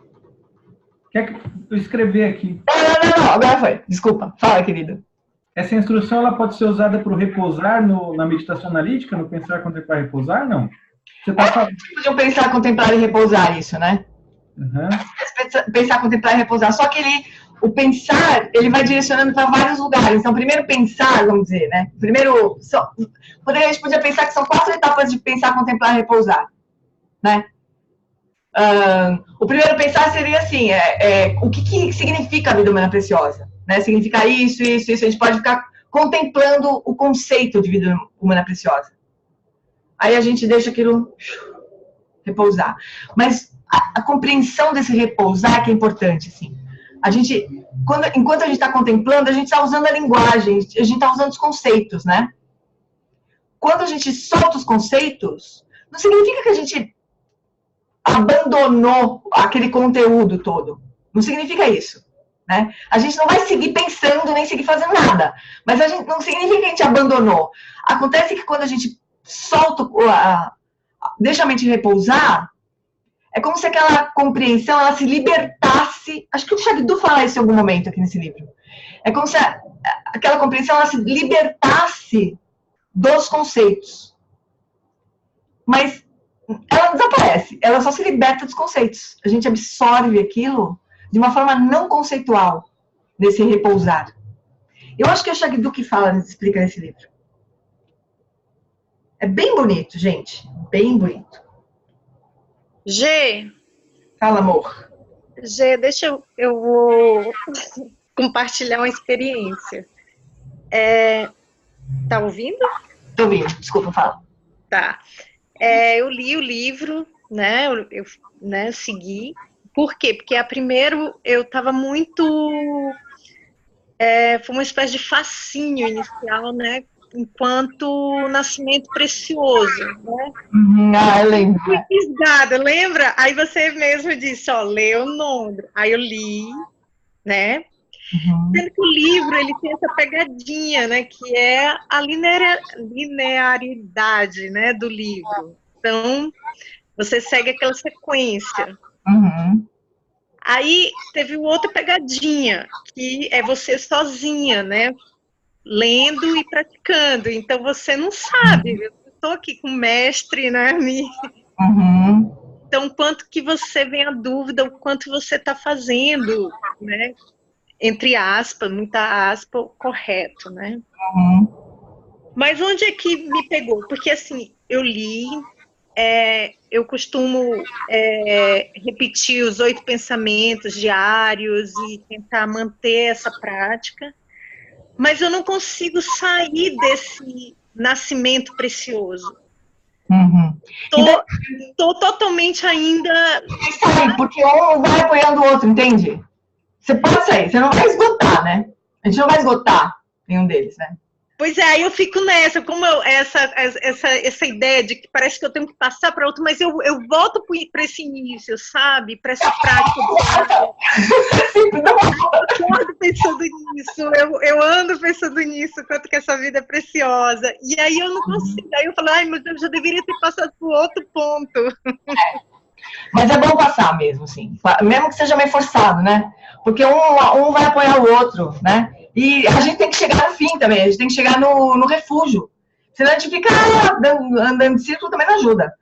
Quer que eu escrever aqui? Não. Agora foi. Desculpa. Fala, querido. Essa instrução ela pode ser usada para o repousar na meditação analítica, no pensar, contemplar e repousar, não? Você está falando... Podiam pensar, contemplar e repousar isso, né? Uhum. Pensar, contemplar e repousar. Só que o pensar, ele vai direcionando para vários lugares. Então, primeiro pensar, vamos dizer, né? Primeiro, a gente podia pensar que são 4 etapas de pensar, contemplar e repousar, né? O primeiro pensar seria assim, o que significa a vida humana preciosa, né? Significa isso. A gente pode ficar contemplando o conceito de vida humana preciosa. Aí a gente deixa aquilo repousar. Mas a compreensão desse repousar que é importante, assim. Enquanto a gente está contemplando, a gente está usando a linguagem, a gente está usando os conceitos, né? Quando a gente solta os conceitos, não significa que a gente abandonou aquele conteúdo todo. Não significa isso, né? A gente não vai seguir pensando, nem seguir fazendo nada. Mas não significa que a gente abandonou. Acontece que quando a gente solta, deixa a mente repousar, é como se aquela compreensão, ela se libertasse. Acho que o Shagdu fala isso em algum momento aqui nesse livro. É como se aquela compreensão, ela se libertasse dos conceitos. Mas ela desaparece, ela só se liberta dos conceitos. A gente absorve aquilo de uma forma não conceitual, nesse repousar. Eu acho que é o Shagdu que explica nesse livro. É bem bonito, gente. Bem bonito. Gê. Fala, amor. Gê, eu vou compartilhar uma experiência. Tá ouvindo? Tô ouvindo, desculpa, fala. Tá. Eu li o livro, né? Eu segui. Por quê? Porque primeiro eu estava muito... foi uma espécie de fascínio inicial, né? Enquanto nascimento precioso, né? Eu lembro. Fui fisgada, lembra? Aí você mesmo disse, Leonondra. Aí eu li, né? Sendo que o livro, ele tem essa pegadinha, né? Que é a linearidade, né? Do livro. Então, você segue aquela sequência. Aí, teve outra pegadinha, que é você sozinha, né? Lendo e praticando. Então, você não sabe. Eu estou aqui com o mestre, né? Então, quanto que você vem a dúvida, o quanto você está fazendo, né? Entre aspas, muita aspa, correto, né? Mas onde é que me pegou? Porque, assim, eu li, eu costumo repetir os 8 pensamentos diários e tentar manter essa prática, mas eu não consigo sair desse nascimento precioso. Estou totalmente ainda... Sabe, porque um vai apoiando o outro, entende? Você pode sair, você não vai esgotar, né? A gente não vai esgotar nenhum deles, né? Pois aí eu fico nessa, como essa ideia de que parece que eu tenho que passar para outro, mas eu volto para esse início, sabe? Para essa prática. Eu ando pensando nisso, eu ando pensando nisso, quanto que essa vida é preciosa. E aí eu não consigo, aí eu falo, meu Deus, eu já deveria ter passado por outro ponto. Mas é bom passar mesmo, sim. Mesmo que seja meio forçado, né? Porque um vai apoiar o outro, né? E a gente tem que chegar no fim também, a gente tem que chegar no refúgio. Senão a gente fica andando de círculo, também não ajuda.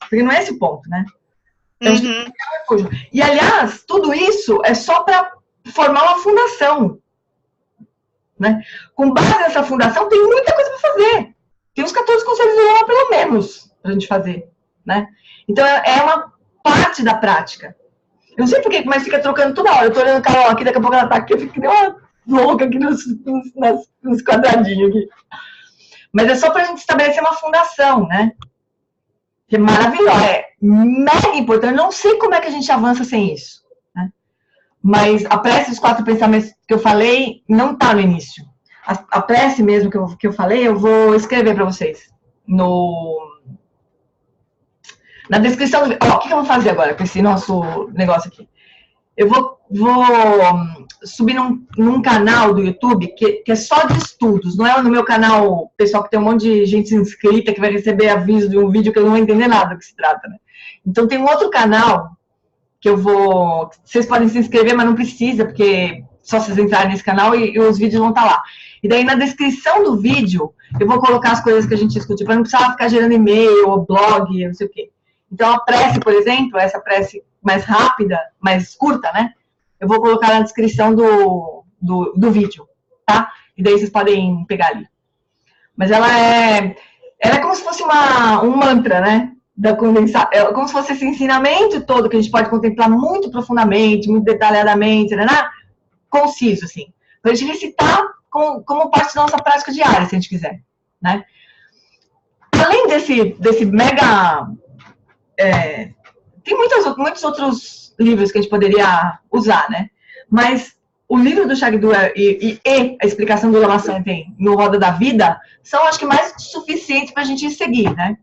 Porque não é esse o ponto, né? Então a gente tem que chegar no refúgio. E, aliás, tudo isso é só para formar uma fundação. Né? Com base nessa fundação, tem muita coisa para fazer. Tem uns 14 conselhos de honra, pelo menos, para a gente fazer. Né? Então, é uma parte da prática. Eu não sei porquê, mas fica trocando toda hora. Eu tô olhando o Carol aqui, daqui a pouco ela tá aqui, eu fico que nem uma louca aqui nos quadradinhos aqui. Mas é só pra gente estabelecer uma fundação, né? Que é maravilhosa, é mega importante. Eu não sei como é que a gente avança sem isso. Né? Mas a prece dos 4 pensamentos que eu falei não está no início. A prece mesmo que eu falei, eu vou escrever para vocês na descrição. Ó, o que eu vou fazer agora com esse nosso negócio aqui? Eu vou subir num canal do YouTube que é só de estudos. Não é no meu canal pessoal que tem um monte de gente inscrita que vai receber aviso de um vídeo que eu não vou entender nada do que se trata, né? Então tem um outro canal que eu vou... Vocês podem se inscrever, mas não precisa, porque só vocês entrarem nesse canal e os vídeos vão estar lá. E daí na descrição do vídeo eu vou colocar as coisas que a gente discutiu, para não precisar ficar gerando e-mail ou blog, não sei o quê. Então a prece, por exemplo, essa prece mais rápida, mais curta, né? Eu vou colocar na descrição do vídeo, tá? E daí vocês podem pegar ali. Mas ela é como se fosse um mantra, né? É como se fosse esse ensinamento todo que a gente pode contemplar muito profundamente, muito detalhadamente, né? Conciso, assim. Para a gente recitar como parte da nossa prática diária, se a gente quiser, né? Além desse mega... tem muitos outros livros que a gente poderia usar, né? Mas o livro do Shagdu e a explicação do Lama Santen no Roda da Vida são, acho que, mais suficientes para a gente seguir, né?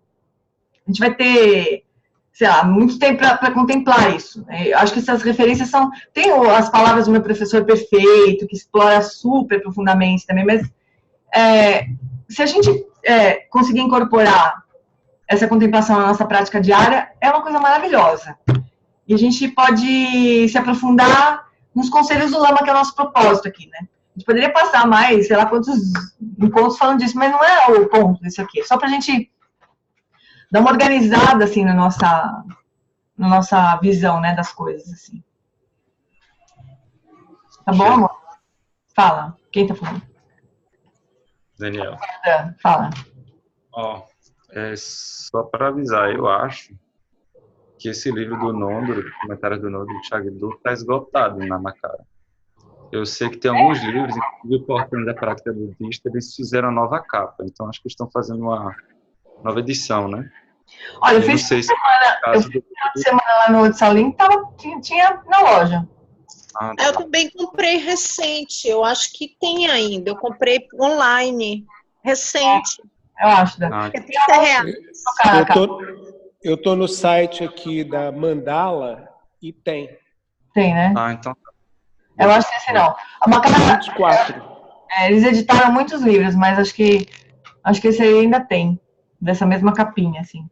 A gente vai ter, sei lá, muito tempo para contemplar isso. Eu acho que essas referências são... Tem as palavras do meu professor perfeito, que explora super profundamente também, mas se a gente conseguir incorporar essa contemplação na nossa prática diária, é uma coisa maravilhosa. E a gente pode se aprofundar nos conselhos do Lama, que é o nosso propósito aqui, né? A gente poderia passar mais, sei lá, quantos encontros falando disso, mas não é o ponto disso aqui. É só pra gente dar uma organizada, assim, na nossa visão, né, das coisas, assim. Tá bom, amor? Fala. Quem tá falando? Daniel. Fala. Ó, só para avisar, eu acho que esse livro do Nondro, Comentários do Nondro de Shagdu, está esgotado na Macara. Eu sei que tem alguns livros, inclusive o Portão da Prática Budista, eles fizeram nova capa, então acho que estão fazendo uma nova edição, né? Olha, eu fiz semana lá no Tsalim, tinha na loja. Ah, Eu também comprei recente, eu acho que tem ainda. Eu comprei online, recente. Eu acho, é R$30. Eu tô no site aqui da Mandala e tem. Tem, né? Ah, então. Eu acho que esse não. A Macara, 24. Eles editaram muitos livros, mas acho que esse aí ainda tem, dessa mesma capinha, assim.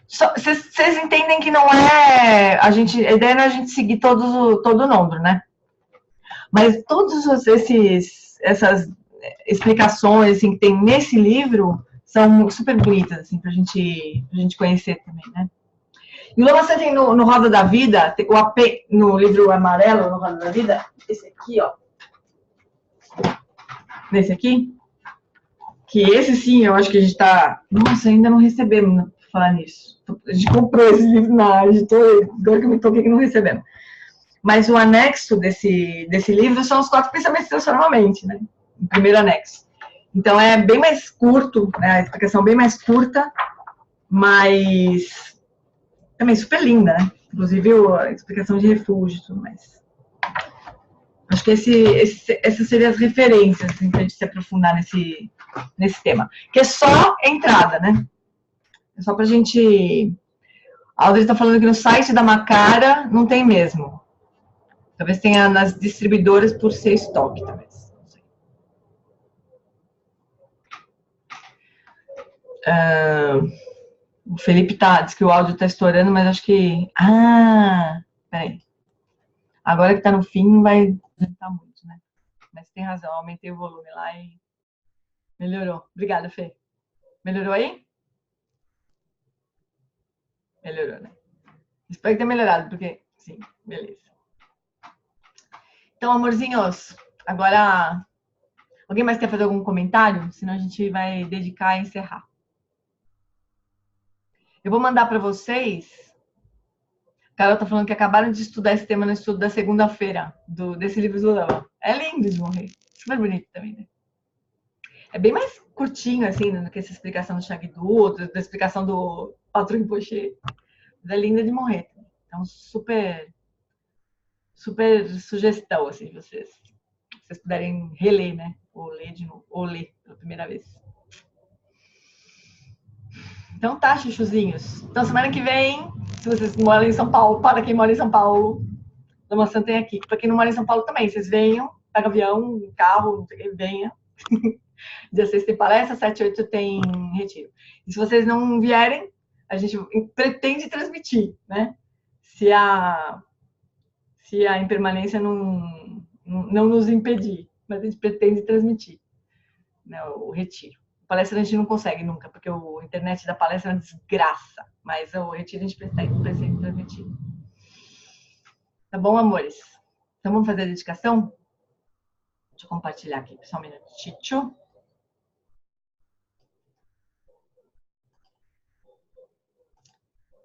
Vocês entendem que não é... A ideia não é a gente seguir todo o Nondro, né? Mas todas essas explicações assim, que tem nesse livro são super bonitas, assim, pra gente conhecer também, né? E o Lama Santen no Roda da Vida, no livro amarelo, no Roda da Vida, esse aqui, ó. Nesse aqui. Que esse sim, eu acho que a gente tá... Nossa, ainda não recebemos, né, pra falar nisso. A gente comprou esse livro na editora, agora que eu me toquei que não recebemos. Mas o anexo desse livro são os 4 pensamentos de transformar a mente, né? O primeiro anexo. Então é bem mais curto, né? A explicação bem mais curta, mas também super linda, né? Inclusive a explicação de refúgio e tudo mais. Acho que essas seriam as referências assim, para a gente se aprofundar nesse tema. Que é só entrada, né? É só pra gente... A Audrey está falando que no site da Macara não tem mesmo. Talvez tenha nas distribuidoras por ser estoque, talvez. Não sei. O Felipe diz que o áudio está estourando, mas acho que... Peraí. Agora que está no fim, vai adiantar muito, né? Mas tem razão, aumentei o volume lá e melhorou. Obrigada, Fê. Melhorou aí? Melhorou, né? Espero que tenha melhorado, porque... Sim, beleza. Então, amorzinhos, agora... Alguém mais quer fazer algum comentário? Senão a gente vai dedicar e encerrar. Eu vou mandar para vocês... A Carol tá falando que acabaram de estudar esse tema no estudo da segunda-feira, desse livro do Lama. É lindo de morrer. Super bonito também, né? É bem mais curtinho, assim, do que essa explicação do Shagdu, da explicação do Patrão Rinpoche. Mas é linda de morrer. Então, super super sugestão, assim, se vocês puderem reler, né? Ou ler de novo, ou ler pela primeira vez. Então tá, chuchuzinhos. Então semana que vem, se vocês moram em São Paulo, para quem mora em São Paulo, Lama Santa tem aqui. Para quem não mora em São Paulo também, vocês venham, pega avião, carro, não sei o que, venha. Dia 6 tem palestra, 7 e 8 tem retiro. E se vocês não vierem, a gente pretende transmitir, né? Se a impermanência não nos impedir, mas a gente pretende transmitir, né, o retiro. A palestra a gente não consegue nunca, porque a internet da palestra é uma desgraça, mas o retiro a gente pretende transmitir. Tá bom, amores? Então vamos fazer a dedicação? Deixa eu compartilhar aqui, só um minutinho.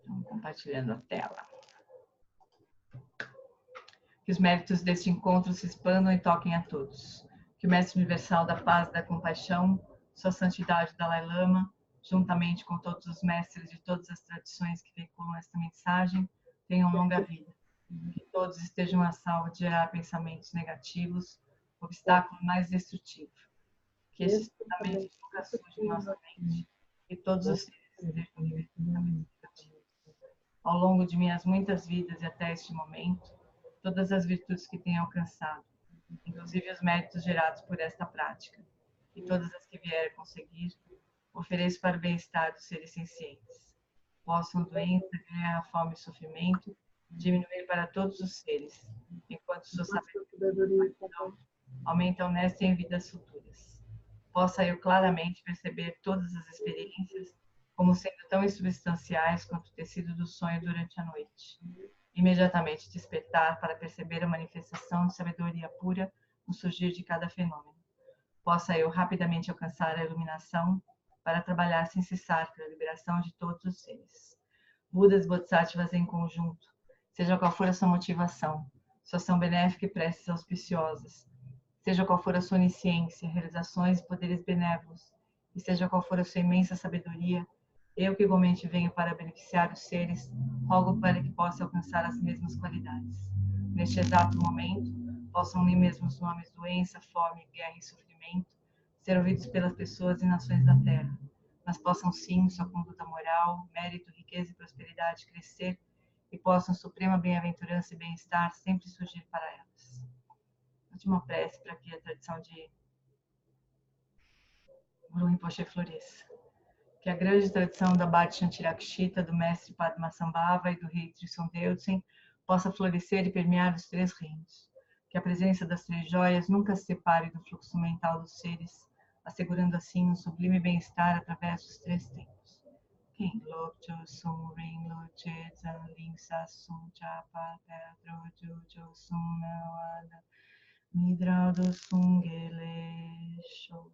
Então, compartilhando a tela. Que os méritos deste encontro se expandam e toquem a todos. Que o Mestre Universal da Paz e da Compaixão, Sua Santidade Dalai Lama, juntamente com todos os mestres de todas as tradições que veiculam esta mensagem, tenham longa vida. Que todos estejam a salvo de gerar pensamentos negativos, obstáculo mais destrutivo. Que esse pensamento nunca surja em nossa mente. Que todos os seres estejam livres de pensamentos negativos. Ao longo de minhas muitas vidas e até este momento, todas as virtudes que tenho alcançado, inclusive os méritos gerados por esta prática, e todas as que vier a conseguir, ofereço para o bem-estar dos seres sencientes. Possam doença, guerra, fome e sofrimento diminuir para todos os seres, enquanto sua sabedoria aumentam nesta e em vidas futuras. Possa eu claramente perceber todas as experiências como sendo tão insubstanciais quanto o tecido do sonho durante a noite. Imediatamente despertar para perceber a manifestação de sabedoria pura no surgir de cada fenômeno. Possa eu rapidamente alcançar a iluminação para trabalhar sem cessar pela liberação de todos os seres. Budas e Bodhisattvas em conjunto, seja qual for a sua motivação, sua ação benéfica e preces auspiciosas, seja qual for a sua onisciência, realizações e poderes benévolos, e seja qual for a sua imensa sabedoria, eu que igualmente venho para beneficiar os seres, rogo para que possa alcançar as mesmas qualidades. Neste exato momento, possam nem mesmo os nomes doença, fome, guerra e sofrimento ser ouvidos pelas pessoas e nações da terra, mas possam sim sua conduta moral, mérito, riqueza e prosperidade crescer e possam suprema bem-aventurança e bem-estar sempre surgir para elas. Última prece para que a tradição de Guru Rinpoche floresça. Que a grande tradição da Bhakti Shantirakshita, do mestre Padmasambhava e do rei Trisson Deutsen possa florescer e permear os três reinos. Que a presença das três joias nunca se separe do fluxo mental dos seres, assegurando assim um sublime bem-estar através dos três tempos. Quem Lokcho Sum Rin Loche Zan Ling Sa Sum Chapa Pedro Jojo Sum Nawada Midrado Sum Gele Show.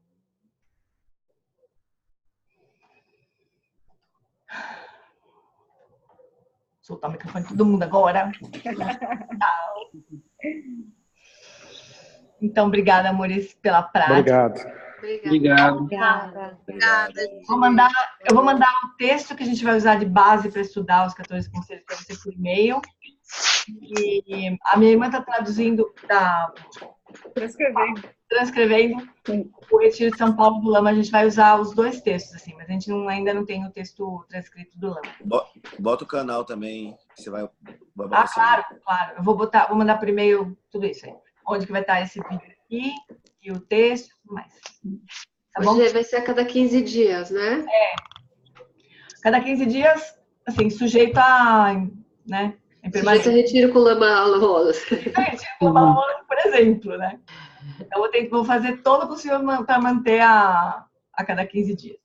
Soltar o microfone de todo mundo agora. Então, obrigada, amores, pela prática. Obrigado. Obrigada. Eu vou mandar o texto que a gente vai usar de base para estudar os 14 conselhos para você por e-mail. E a minha irmã está traduzindo, transcrevendo o Retiro de São Paulo do Lama. A gente vai usar os dois textos, assim, mas a gente ainda não tem o texto transcrito do Lama. Bota o canal também, que você vai claro. Eu vou mandar por e-mail tudo isso aí. Onde que vai estar esse vídeo aqui, e o texto e tudo mais. Tá bom? Hoje vai ser a cada 15 dias, né? Cada 15 dias, assim, sujeito a, né? Sujeito a retiro com lama rolas. Retiro com lama rolas, por exemplo, né? Então, vou fazer todo o possível para manter a cada 15 dias.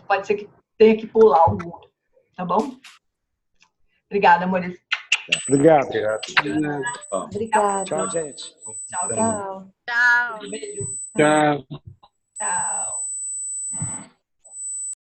Pode ser que tenha que pular algum, tá bom? Obrigada, amores. Obrigado. Obrigada. Tchau, gente. Tchau. Tchau. Beijo. Tchau.